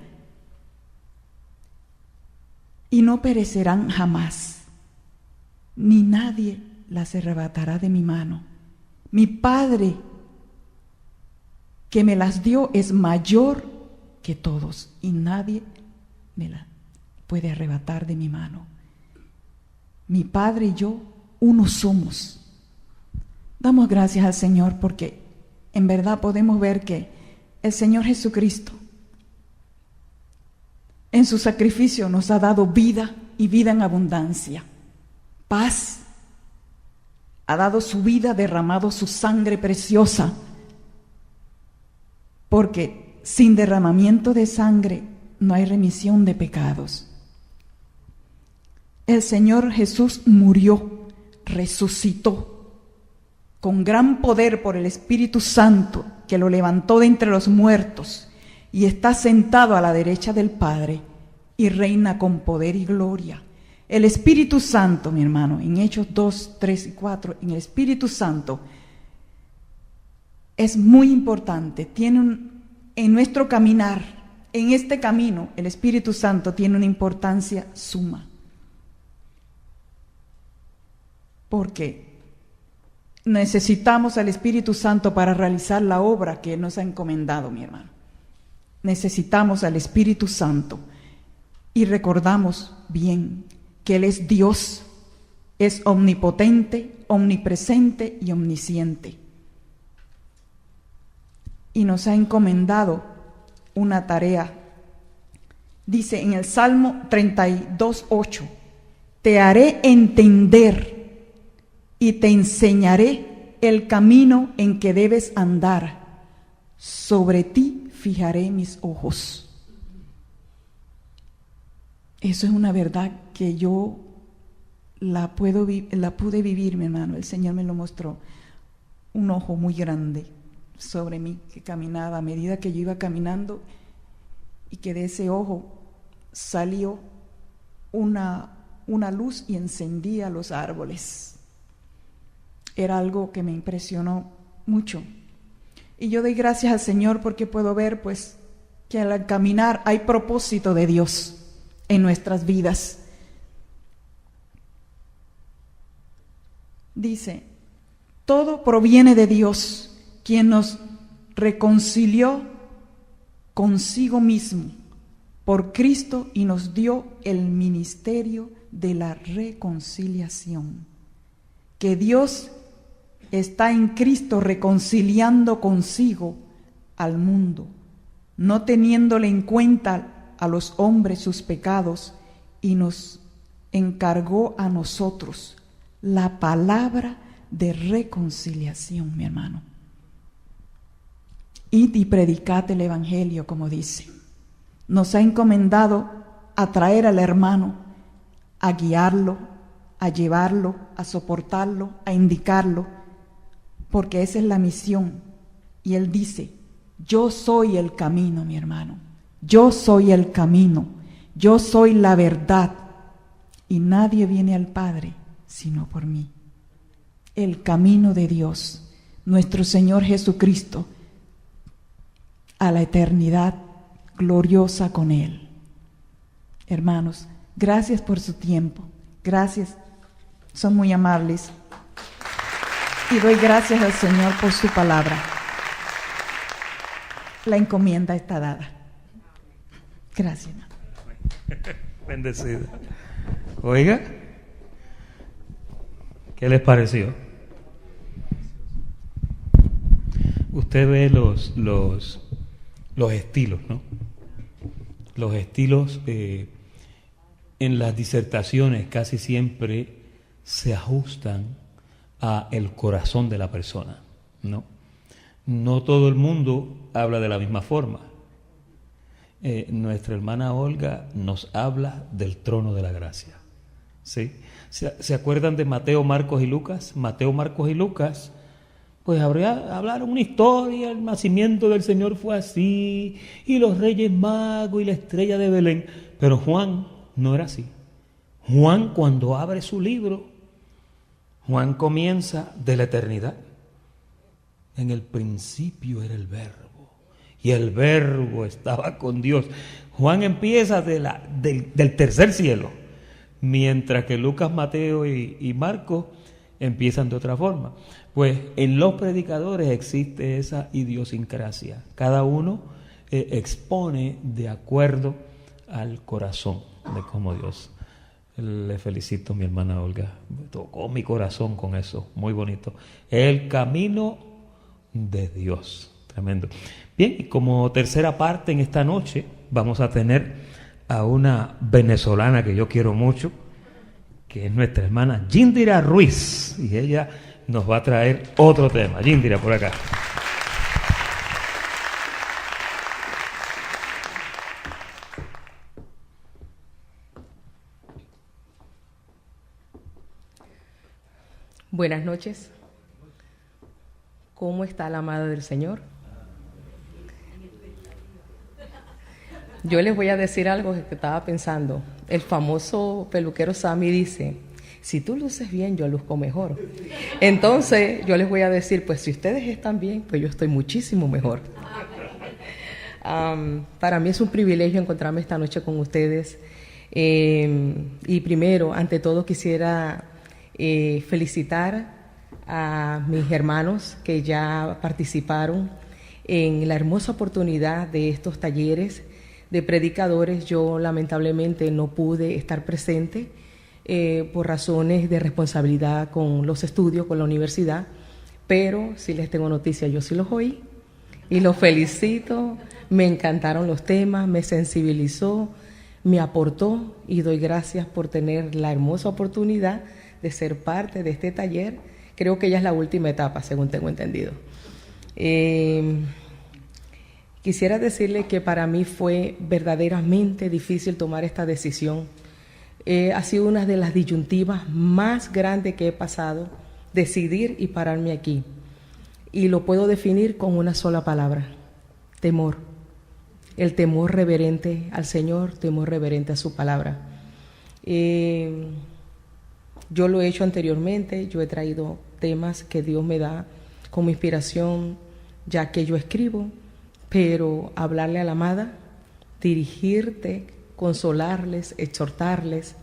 Speaker 3: Y no perecerán jamás, ni nadie las arrebatará de mi mano. Mi Padre que me las dio es mayor que todos y nadie me la puede arrebatar de mi mano. Mi Padre y yo, uno somos. Damos gracias al Señor porque en verdad podemos ver que el Señor Jesucristo en su sacrificio nos ha dado vida y vida en abundancia, paz. Ha dado su vida, derramado su sangre preciosa, porque sin derramamiento de sangre no hay remisión de pecados. El Señor Jesús murió, resucitó con gran poder por el Espíritu Santo que lo levantó de entre los muertos y está sentado a la derecha del Padre y reina con poder y gloria. El Espíritu Santo, mi hermano, en Hechos 2, 3 y 4, en el Espíritu Santo es muy importante. En nuestro caminar, en este camino, el Espíritu Santo tiene una importancia suma. Porque necesitamos al Espíritu Santo para realizar la obra que Él nos ha encomendado, mi hermano. Necesitamos al Espíritu Santo y recordamos bien que Él es Dios, es omnipotente, omnipresente y omnisciente. Y nos ha encomendado una tarea. Dice en el Salmo 32:8, te haré entender y te enseñaré el camino en que debes andar. Sobre ti fijaré mis ojos. Eso es una verdad que yo la pude vivir, mi hermano. El Señor me lo mostró. Un ojo muy grande sobre mí que caminaba a medida que yo iba caminando, y que de ese ojo salió una luz y encendía los árboles. Era algo que me impresionó mucho. Y yo doy gracias al Señor porque puedo ver pues que al caminar hay propósito de Dios en nuestras vidas. Dice, todo proviene de Dios, quien nos reconcilió consigo mismo por Cristo y nos dio el ministerio de la reconciliación. Que Dios está en Cristo reconciliando consigo al mundo, no teniéndole en cuenta a los hombres sus pecados, y nos encargó a nosotros la palabra de reconciliación, mi hermano. Id y predicad el Evangelio, como dice. Nos ha encomendado a traer al hermano, a guiarlo, a llevarlo, a soportarlo, a indicarlo, porque esa es la misión. Y Él dice, yo soy el camino, mi hermano, yo soy el camino, yo soy la verdad, y nadie viene al Padre sino por mí. El camino de Dios, nuestro Señor Jesucristo, a la eternidad gloriosa con Él. Hermanos, gracias por su tiempo, gracias, son muy amables. Y doy gracias al Señor por su palabra. La encomienda está dada. Gracias, hermano.
Speaker 1: Bendecido. Oiga, ¿qué les pareció? Usted ve los estilos, ¿no? Los estilos en las disertaciones casi siempre se ajustan a el corazón de la persona, ¿no? No todo el mundo habla de la misma forma. Nuestra hermana Olga nos habla del trono de la gracia, ¿sí? ¿Se acuerdan de Mateo, Marcos y Lucas? Mateo, Marcos y Lucas, pues hablaron una historia, el nacimiento del Señor fue así, y los reyes magos y la estrella de Belén. Pero Juan no era así. Juan, cuando abre su libro, Juan comienza de la eternidad. En el principio era el Verbo, y el Verbo estaba con Dios. Juan empieza del tercer cielo, mientras que Lucas, Mateo y Marcos empiezan de otra forma. Pues en los predicadores existe esa idiosincrasia. Cada uno expone de acuerdo al corazón de cómo Dios. Le felicito, mi hermana Olga, me tocó mi corazón con eso, muy bonito. El camino de Dios, tremendo. Bien, y como tercera parte en esta noche vamos a tener a una venezolana que yo quiero mucho, que es nuestra hermana Yindira Ruiz, y ella nos va a traer otro tema. Yindira, por acá.
Speaker 4: Buenas noches. ¿Cómo está la amada del Señor? Yo les voy a decir algo que estaba pensando. el famoso peluquero Sammy dice, si tú luces bien, yo luzco mejor. Entonces, yo les voy a decir, pues si ustedes están bien, pues yo estoy muchísimo mejor. Para mí es un privilegio encontrarme esta noche con ustedes. Y primero, ante todo, quisiera felicitar a mis hermanos que ya participaron en la hermosa oportunidad de estos talleres de predicadores. Yo lamentablemente no pude estar presente por razones de responsabilidad con los estudios, con la universidad, pero sí les tengo noticias, yo sí los oí y los felicito. Me encantaron los temas, me sensibilizó, me aportó y doy gracias por tener la hermosa oportunidad de ser parte de este taller. Creo que ya es la última etapa, según tengo entendido. Quisiera decirle que para mí fue verdaderamente difícil tomar esta decisión. Ha sido una de las disyuntivas más grandes que he pasado, decidir y pararme aquí. Y lo puedo definir con una sola palabra: temor. El temor reverente al Señor, temor reverente a su palabra. Yo lo he hecho anteriormente, yo he traído temas que Dios me da como inspiración, ya que yo escribo, pero hablarle a la amada, dirigirte, consolarles, exhortarles,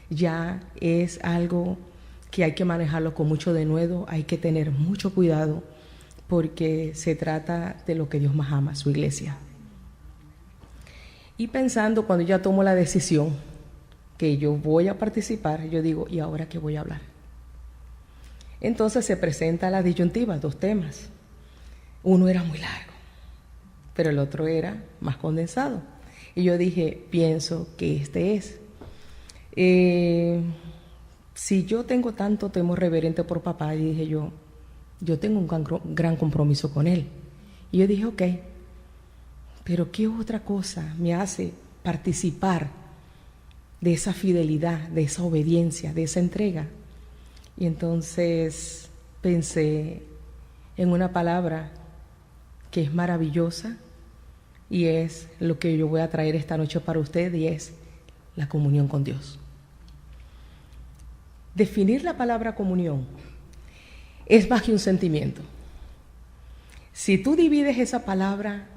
Speaker 4: ya es algo que hay que manejarlo con mucho denuedo, hay que tener mucho cuidado, porque se trata de lo que Dios más ama, su iglesia. Y pensando, cuando ya tomo la decisión que yo voy a participar, yo digo, ¿y ahora qué voy a hablar? Entonces se presenta la disyuntiva, 2 temas. Uno era muy largo, pero el otro era más condensado. Y yo dije, pienso que este es. Si yo tengo tanto temor reverente por papá, y dije yo tengo un gran compromiso con él. Y yo dije, ok, pero ¿qué otra cosa me hace participar de esa fidelidad, de esa obediencia, de esa entrega? Y entonces pensé en una palabra que es maravillosa y es lo que yo voy a traer esta noche para usted, y es la comunión con Dios. Definir la palabra comunión es más que un sentimiento. Si tú divides esa palabra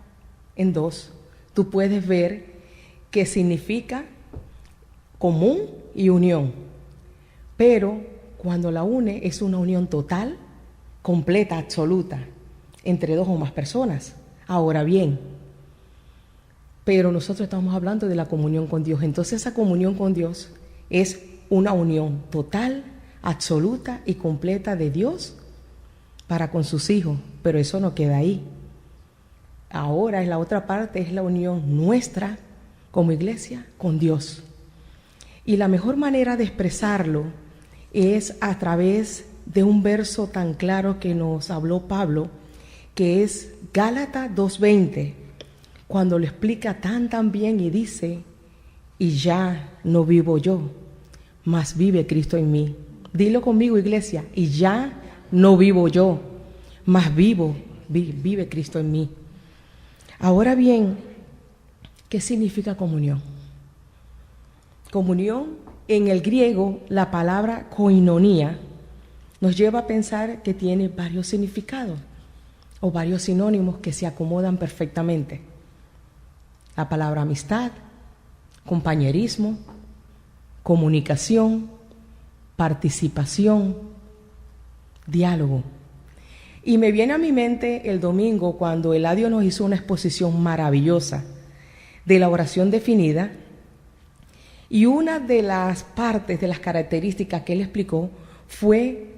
Speaker 4: en 2, tú puedes ver que significa común y unión, pero cuando la une es una unión total, completa, absoluta, entre 2 o más personas. Ahora bien, pero nosotros estamos hablando de la comunión con Dios, entonces esa comunión con Dios es una unión total, absoluta y completa de Dios para con sus hijos, pero eso no queda ahí. Ahora es la otra parte, es la unión nuestra como iglesia con Dios. Y la mejor manera de expresarlo es a través de un verso tan claro que nos habló Pablo, que es Gálatas 2:20, cuando lo explica tan bien y dice, y ya no vivo yo, mas vive Cristo en mí. Dilo conmigo, iglesia, y ya no vivo yo, mas vive Cristo en mí. Ahora bien, ¿qué significa comunión? Comunión, en el griego, la palabra koinonía nos lleva a pensar que tiene varios significados o varios sinónimos que se acomodan perfectamente. La palabra amistad, compañerismo, comunicación, participación, diálogo. Y me viene a mi mente el domingo cuando Eladio nos hizo una exposición maravillosa de la oración definida, y una de las partes, de las características que él explicó fue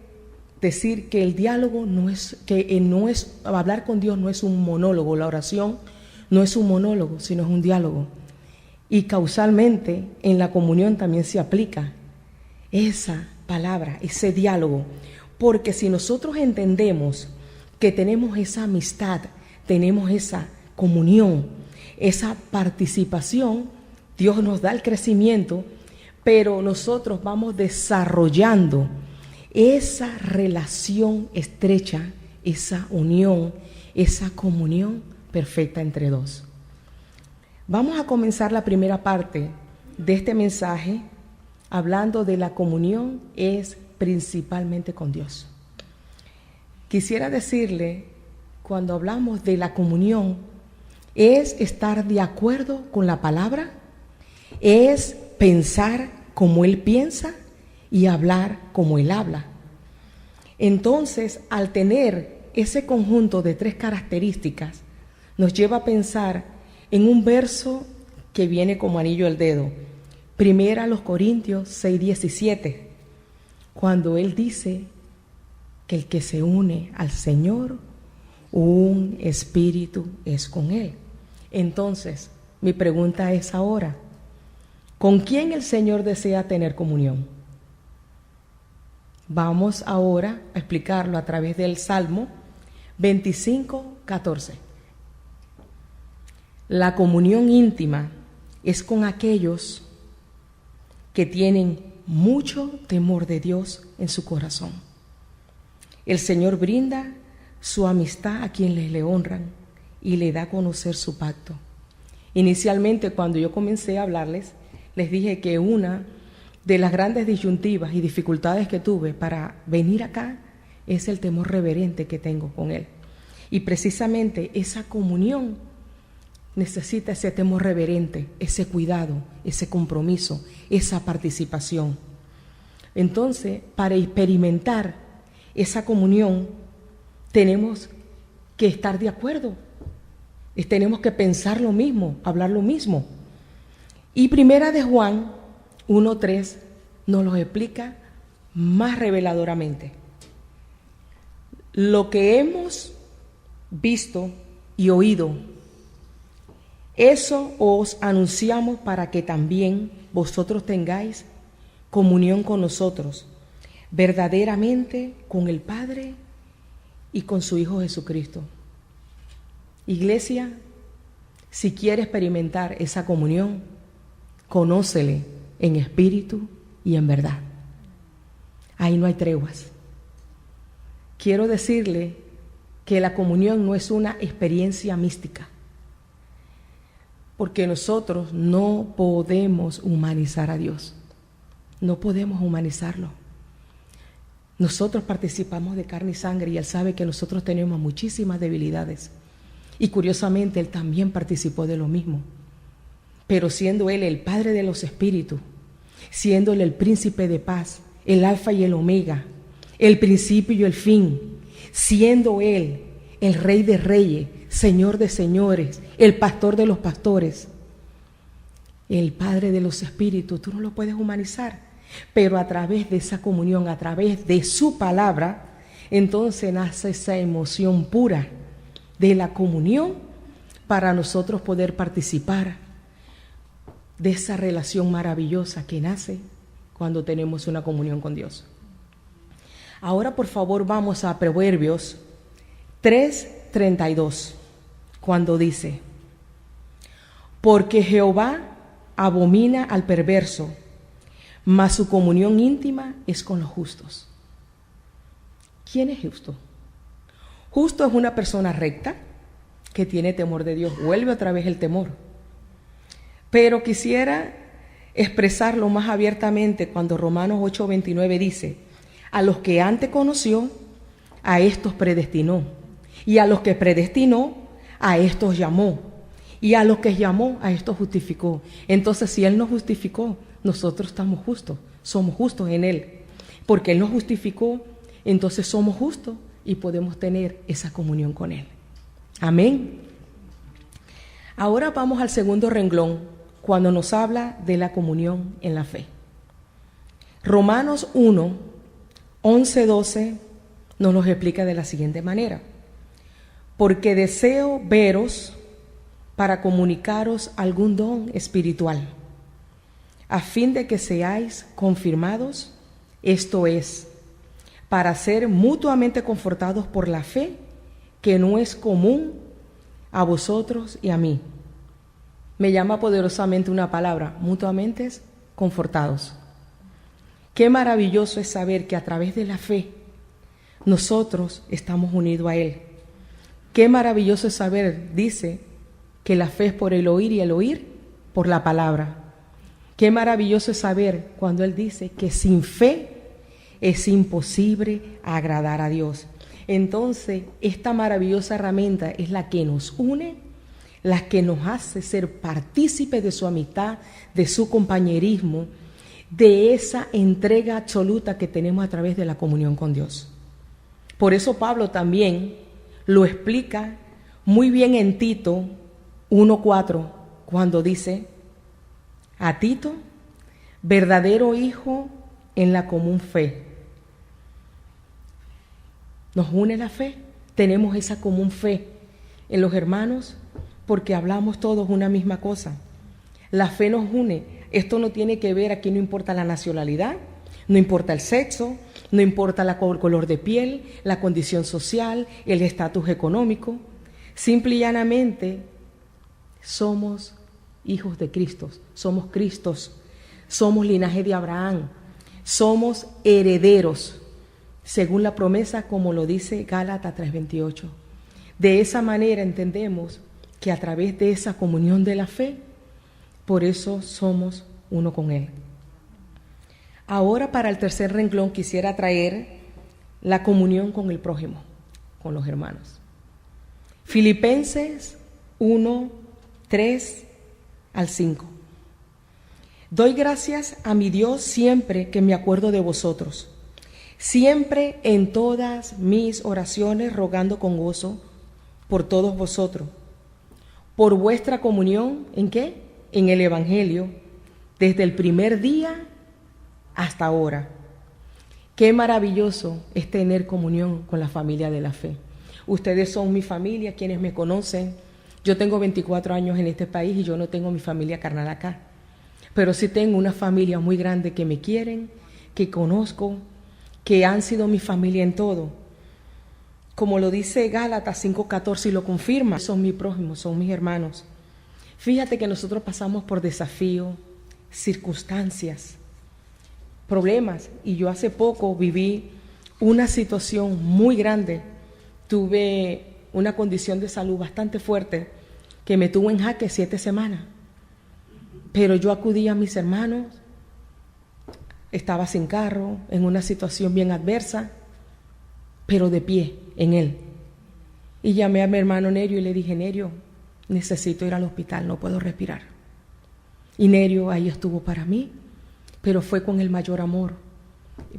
Speaker 4: decir que el diálogo hablar con Dios no es un monólogo, la oración no es un monólogo, sino es un diálogo. Y causalmente en la comunión también se aplica esa palabra, ese diálogo, porque si nosotros entendemos que tenemos esa amistad, tenemos esa comunión, esa participación, Dios nos da el crecimiento, pero nosotros vamos desarrollando esa relación estrecha, esa unión, esa comunión perfecta entre 2. Vamos a comenzar la primera parte de este mensaje, hablando de la comunión, es principalmente con Dios. Quisiera decirle, cuando hablamos de la comunión, es estar de acuerdo con la palabra, es pensar como Él piensa y hablar como Él habla. Entonces, al tener ese conjunto de 3 características, nos lleva a pensar en un verso que viene como anillo al dedo. 1 Corintios 6:17, cuando Él dice que el que se une al Señor, un espíritu es con Él. Entonces, mi pregunta es ahora, ¿con quién el Señor desea tener comunión? Vamos ahora a explicarlo a través del Salmo 25:14. La comunión íntima es con aquellos que tienen mucho temor de Dios en su corazón. El Señor brinda su amistad a quienes le honran y le da a conocer su pacto. Inicialmente, cuando yo comencé a hablarles, les dije que una de las grandes disyuntivas y dificultades que tuve para venir acá es el temor reverente que tengo con Él. Y precisamente esa comunión necesita ese temor reverente, ese cuidado, ese compromiso, esa participación. Entonces, para experimentar esa comunión, tenemos que estar de acuerdo, tenemos que pensar lo mismo, hablar lo mismo. Y 1 de Juan 1:3 nos lo explica más reveladoramente. Lo que hemos visto y oído, eso os anunciamos para que también vosotros tengáis comunión con nosotros, verdaderamente con el Padre y con su Hijo Jesucristo. Iglesia, si quiere experimentar esa comunión, conócele en espíritu y en verdad. Ahí no hay treguas. Quiero decirle que la comunión no es una experiencia mística, porque nosotros no podemos humanizar a Dios, no podemos humanizarlo. Nosotros participamos de carne y sangre y Él sabe que nosotros tenemos muchísimas debilidades. Y curiosamente Él también participó de lo mismo. Pero siendo Él el Padre de los Espíritus, siendo Él el Príncipe de paz, el Alfa y el Omega, el principio y el fin, siendo Él el Rey de reyes, Señor de señores, el Pastor de los pastores, el Padre de los Espíritus, tú no lo puedes humanizar. Pero a través de esa comunión, a través de su palabra, entonces nace esa emoción pura de la comunión para nosotros poder participar de esa relación maravillosa que nace cuando tenemos una comunión con Dios. Ahora, por favor, vamos a Proverbios 3:32, cuando dice: porque Jehová abomina al perverso, mas su comunión íntima es con los justos. ¿Quién es justo? Justo es una persona recta que tiene temor de Dios. Vuelve otra vez el temor. Pero quisiera expresarlo más abiertamente cuando Romanos 8:29 dice: a los que antes conoció, a estos predestinó, y a los que predestinó, a estos llamó, y a los que llamó, a estos justificó. Entonces, si Él nos justificó, nosotros estamos justos, somos justos en Él, porque Él nos justificó, entonces somos justos y podemos tener esa comunión con Él. Amén. Ahora vamos al segundo renglón, cuando nos habla de la comunión en la fe. Romanos 1:11-12 nos lo explica de la siguiente manera: porque deseo veros para comunicaros algún don espiritual, a fin de que seáis confirmados, esto es, para ser mutuamente confortados por la fe, que no es común a vosotros y a mí. Me llama poderosamente una palabra: mutuamente confortados. Qué maravilloso es saber que a través de la fe nosotros estamos unidos a Él. Qué maravilloso es saber, dice, que la fe es por el oír y el oír por la palabra. Qué maravilloso es saber cuando Él dice que sin fe es imposible agradar a Dios. Entonces, esta maravillosa herramienta es la que nos une, la que nos hace ser partícipes de su amistad, de su compañerismo, de esa entrega absoluta que tenemos a través de la comunión con Dios. Por eso Pablo también lo explica muy bien en Tito 1:4, cuando dice: a Tito, verdadero hijo en la común fe. Nos une la fe, tenemos esa común fe en los hermanos porque hablamos todos una misma cosa. La fe nos une. Esto no tiene que ver, aquí no importa la nacionalidad, no importa el sexo, no importa el color de piel, la condición social, el estatus económico. Simple y llanamente somos hijos de Cristo, somos Cristos, somos linaje de Abraham, somos herederos, según la promesa, como lo dice Gálatas 3:28. De esa manera entendemos que a través de esa comunión de la fe, por eso somos uno con Él. Ahora, para el tercer renglón, quisiera traer la comunión con el prójimo, con los hermanos. Filipenses 1:3-5. Doy gracias a mi Dios siempre que me acuerdo de vosotros, siempre en todas mis oraciones rogando con gozo por todos vosotros, por vuestra comunión, ¿en qué? En el Evangelio, desde el primer día hasta ahora. Qué maravilloso es tener comunión con la familia de la fe. Ustedes son mi familia, quienes me conocen. Yo tengo 24 años en este país y yo no tengo mi familia carnal acá. Pero sí tengo una familia muy grande que me quieren, que conozco, que han sido mi familia en todo. Como lo dice Gálatas 5:14 y lo confirma, son mi prójimo, son mis hermanos. Fíjate que nosotros pasamos por desafíos, circunstancias, problemas. Y yo hace poco viví una situación muy grande. Tuve una condición de salud bastante fuerte que me tuvo en jaque 7 semanas. Pero yo acudí a mis hermanos, estaba sin carro, en una situación bien adversa, pero de pie en Él. Y llamé a mi hermano Nerio y le dije: Nerio, necesito ir al hospital, no puedo respirar. Y Nerio ahí estuvo para mí, pero fue con el mayor amor.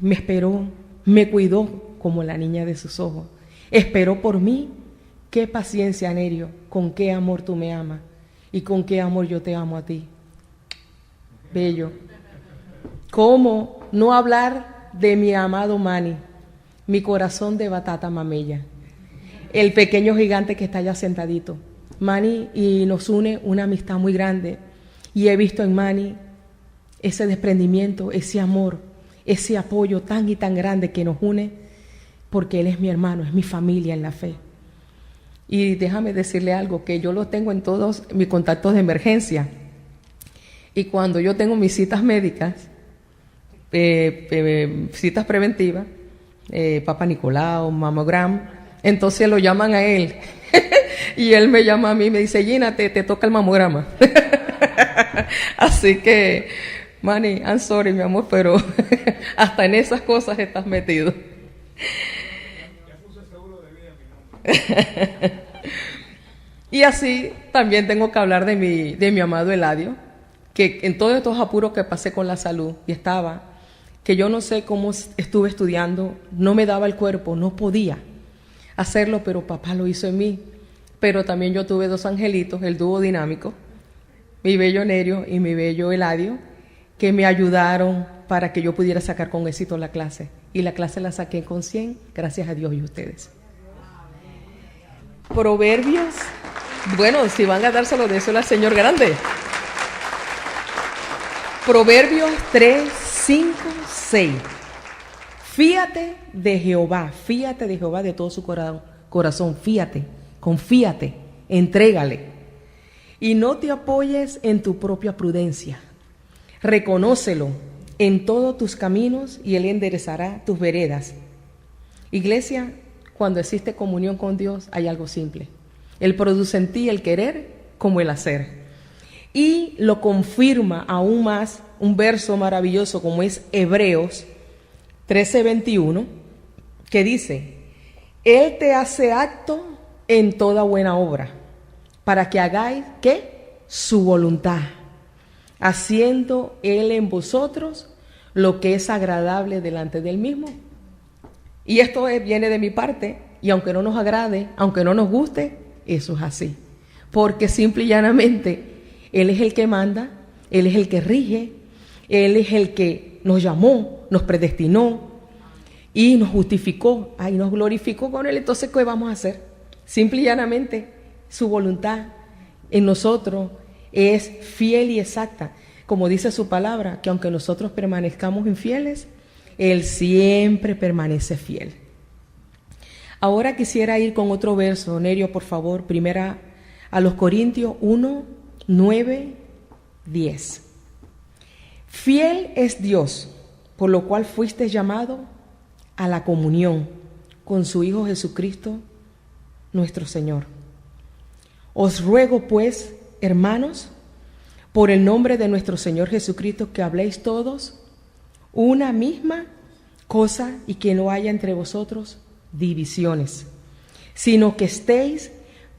Speaker 4: Me esperó, me cuidó como la niña de sus ojos. Esperó por mí. Qué paciencia, Nerio, con qué amor tú me amas y con qué amor yo te amo a ti. Bello. ¿Cómo no hablar de mi amado Manny, mi corazón de batata mamella, el pequeño gigante que está allá sentadito? Manny, y nos une una amistad muy grande, y he visto en Manny ese desprendimiento, ese amor, ese apoyo tan y tan grande que nos une, porque él es mi hermano, es mi familia en la fe. Y déjame decirle algo, que yo lo tengo en todos mis contactos de emergencia. Y cuando yo tengo mis citas médicas, citas preventivas, Papa Nicolau, mamograma, entonces lo llaman a él. Y él me llama a mí y me dice: Gina, te toca el mamograma. Así que, Manny, I'm sorry, mi amor, pero hasta en esas cosas estás metido. Y así también tengo que hablar de mi amado Eladio, que en todos estos apuros que pasé con la salud, y estaba, que yo no sé cómo estuve estudiando, no me daba el cuerpo, no podía hacerlo, pero papá lo hizo en mí. Pero también yo tuve 2 angelitos, el dúo dinámico, mi bello Nerio y mi bello Eladio, que me ayudaron para que yo pudiera sacar con éxito la clase. Y la clase la saqué con 100, gracias a Dios y ustedes. Proverbios, bueno, si van a dárselo, déselo al Señor grande. Proverbios 3, 5, 6. Fíate de Jehová de todo su corazón, fíate, confíate, entrégale. Y no te apoyes en tu propia prudencia. Reconócelo en todos tus caminos y Él enderezará tus veredas. Iglesia, cuando existe comunión con Dios hay algo simple. Él produce en ti el querer como el hacer. Y lo confirma aún más un verso maravilloso como es Hebreos 13:21, que dice: Él te hace acto en toda buena obra, para que hagáis, ¿qué? Su voluntad, haciendo Él en vosotros lo que es agradable delante del mismo. Y esto viene de mi parte, y aunque no nos agrade, aunque no nos guste, eso es así. Porque simple y llanamente, Él es el que manda, Él es el que rige, Él es el que nos llamó, nos predestinó y nos justificó, y nos glorificó con Él. Entonces, ¿qué vamos a hacer? Simple y llanamente, su voluntad en nosotros es fiel y exacta. Como dice su palabra, que aunque nosotros permanezcamos infieles, Él siempre permanece fiel. Ahora quisiera ir con otro verso, Nerio, por favor, primera a los Corintios 1, 9, 10. Fiel es Dios, por lo cual fuiste llamado a la comunión con su Hijo Jesucristo, nuestro Señor. Os ruego, pues, hermanos, por el nombre de nuestro Señor Jesucristo, que habléis todos una misma cosa y que no haya entre vosotros divisiones, sino que estéis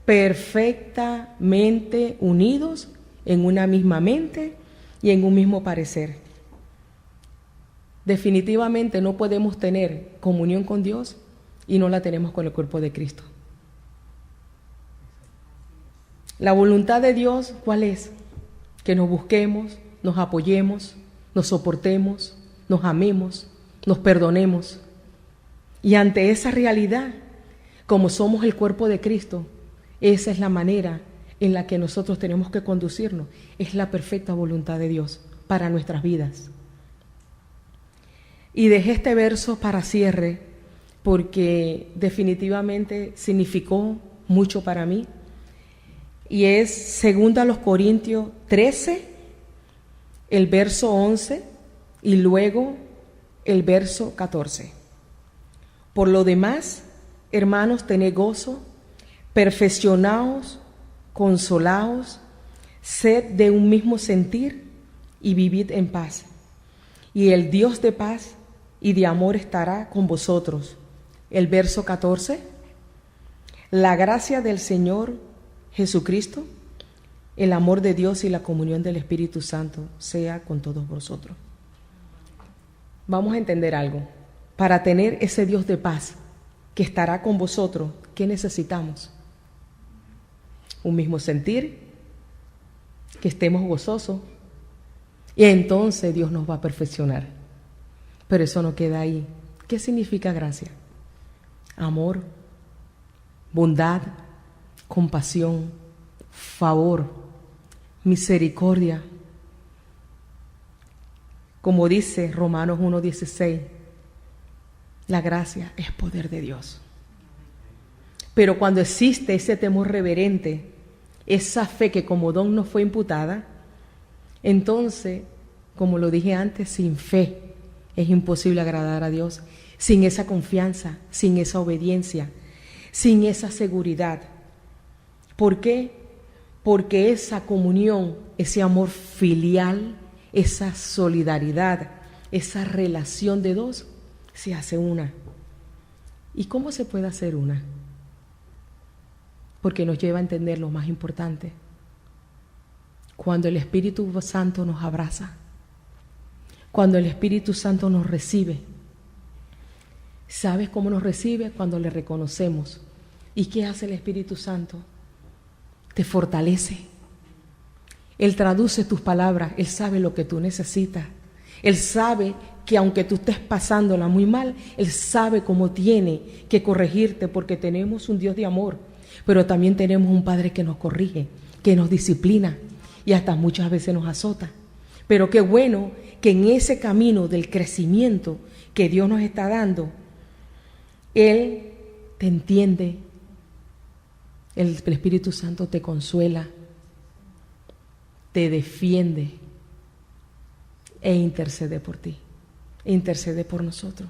Speaker 4: perfectamente unidos en una misma mente y en un mismo parecer. Definitivamente no podemos tener comunión con Dios y no la tenemos con el cuerpo de Cristo. La voluntad de Dios, ¿cuál es? Que nos busquemos, nos apoyemos, nos soportemos, nos amemos, nos perdonemos. Y ante esa realidad, como somos el cuerpo de Cristo, esa es la manera en la que nosotros tenemos que conducirnos. Es la perfecta voluntad de Dios para nuestras vidas. Y dejé este verso para cierre porque definitivamente significó mucho para mí. Y es 2 Corintios 13, el verso 11 y luego el verso 14. Por lo demás, hermanos, tened gozo, perfeccionaos, consolaos, sed de un mismo sentir y vivid en paz. Y el Dios de paz y de amor estará con vosotros. El verso 14. La gracia del Señor Jesucristo, el amor de Dios y la comunión del Espíritu Santo sea con todos vosotros. Vamos a entender algo. Para tener ese Dios de paz que estará con vosotros, ¿qué necesitamos? Un mismo sentir, que estemos gozosos, y entonces Dios nos va a perfeccionar. Pero eso no queda ahí. ¿Qué significa gracia? Amor, bondad, compasión, favor, misericordia. Como dice Romanos 1:16, la gracia es poder de Dios. Pero cuando existe ese temor reverente, esa fe que como don nos fue imputada, entonces, como lo dije antes, sin fe es imposible agradar a Dios. Sin esa confianza, sin esa obediencia, sin esa seguridad. ¿Por qué? Porque esa comunión, ese amor filial, esa solidaridad, esa relación de dos, se hace una. ¿Y cómo se puede hacer una? Porque nos lleva a entender lo más importante. Cuando el Espíritu Santo nos abraza, cuando el Espíritu Santo nos recibe. ¿Sabes cómo nos recibe? Cuando le reconocemos. ¿Y qué hace el Espíritu Santo? Te fortalece. Él traduce tus palabras. Él sabe lo que tú necesitas. Él sabe que aunque tú estés pasándola muy mal, Él sabe cómo tiene que corregirte, porque tenemos un Dios de amor, pero también tenemos un Padre que nos corrige, que nos disciplina y hasta muchas veces nos azota. Pero qué bueno que en ese camino del crecimiento que Dios nos está dando, Él te entiende, el Espíritu Santo te consuela, te defiende e intercede por ti, e intercede por nosotros.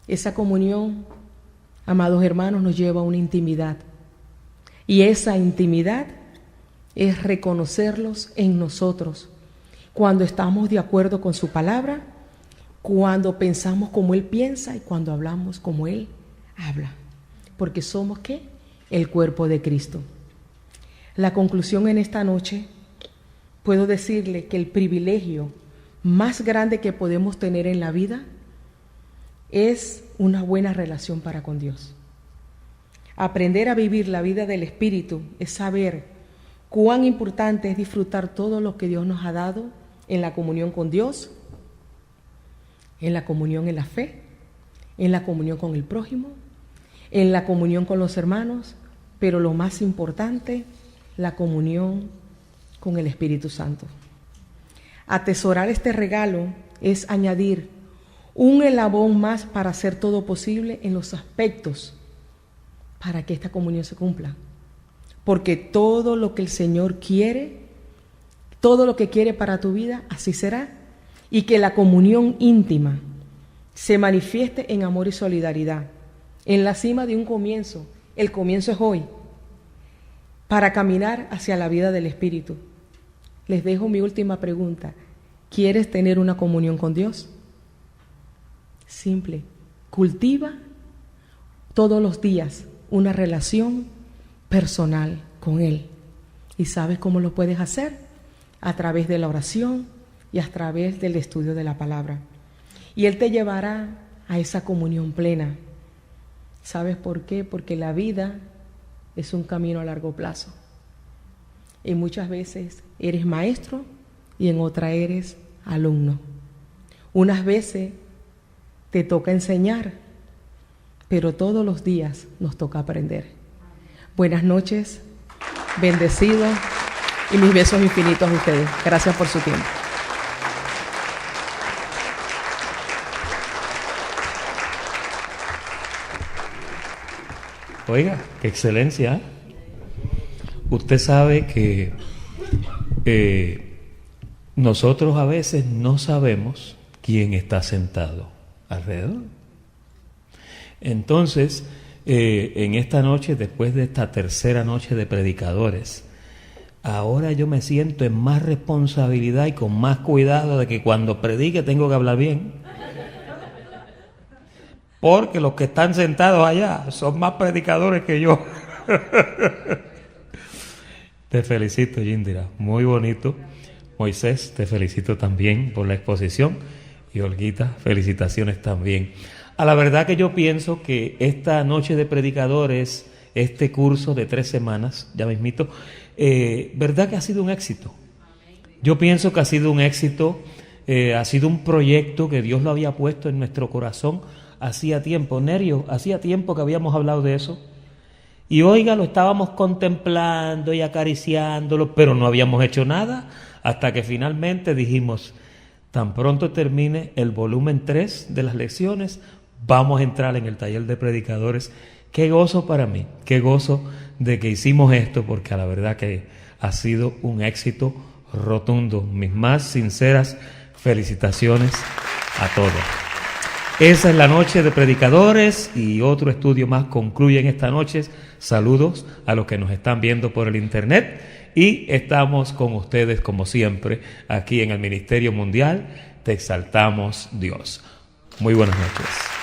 Speaker 4: Esa comunión, amados hermanos, nos lleva a una intimidad, y esa intimidad es reconocerlos en nosotros cuando estamos de acuerdo con su palabra, cuando pensamos como Él piensa y cuando hablamos como Él habla. Porque somos, ¿qué? El cuerpo de Cristo. La conclusión en esta noche, puedo decirle que el privilegio más grande que podemos tener en la vida es una buena relación para con Dios. Aprender a vivir la vida del Espíritu es saber cuán importante es disfrutar todo lo que Dios nos ha dado en la comunión con Dios, en la comunión en la fe, en la comunión con el prójimo, en la comunión con los hermanos, pero lo más importante, la comunión con el Espíritu Santo. Atesorar este regalo es añadir un eslabón más para hacer todo posible en los aspectos para que esta comunión se cumpla. Porque todo lo que el Señor quiere, todo lo que quiere para tu vida, así será. Y que la comunión íntima se manifieste en amor y solidaridad, en la cima de un comienzo. El comienzo es hoy, para caminar hacia la vida del Espíritu. Les dejo mi última pregunta. ¿Quieres tener una comunión con Dios? Simple. Cultiva todos los días una relación personal con Él. ¿Y sabes cómo lo puedes hacer? A través de la oración y a través del estudio de la palabra. Y Él te llevará a esa comunión plena. ¿Sabes por qué? Porque la vida es un camino a largo plazo. Y muchas veces eres maestro y en otra eres alumno. Unas veces te toca enseñar, pero todos los días nos toca aprender. Buenas noches, bendecidos y mis besos infinitos a ustedes. Gracias por su tiempo.
Speaker 1: Oiga, qué excelencia. Usted sabe que nosotros a veces no sabemos quién está sentado alrededor. Entonces, en esta noche, después de esta tercera noche de predicadores, ahora yo me siento en más responsabilidad y con más cuidado de que cuando predique tengo que hablar bien. Porque los que están sentados allá son más predicadores que yo. Te felicito, Yindira. Muy bonito. Moisés, te felicito también por la exposición. Y Olguita, felicitaciones también. A la verdad que yo pienso que esta noche de predicadores, este curso de 3 semanas, ya mismito, verdad que ha sido un éxito. Yo pienso que ha sido un éxito, ha sido un proyecto que Dios lo había puesto en nuestro corazón hacía tiempo. Nerio, hacía tiempo que habíamos hablado de eso. Y oiga, lo estábamos contemplando y acariciándolo, pero no habíamos hecho nada hasta que finalmente dijimos, tan pronto termine el volumen 3 de las lecciones, vamos a entrar en el taller de predicadores. Qué gozo para mí, qué gozo de que hicimos esto, porque a la verdad que ha sido un éxito rotundo. Mis más sinceras felicitaciones a todos. Esa es la noche de predicadores y otro estudio más concluye en esta noche. Saludos a los que nos están viendo por el internet y estamos con ustedes como siempre aquí en el Ministerio Mundial. Te exaltamos, Dios. Muy buenas noches.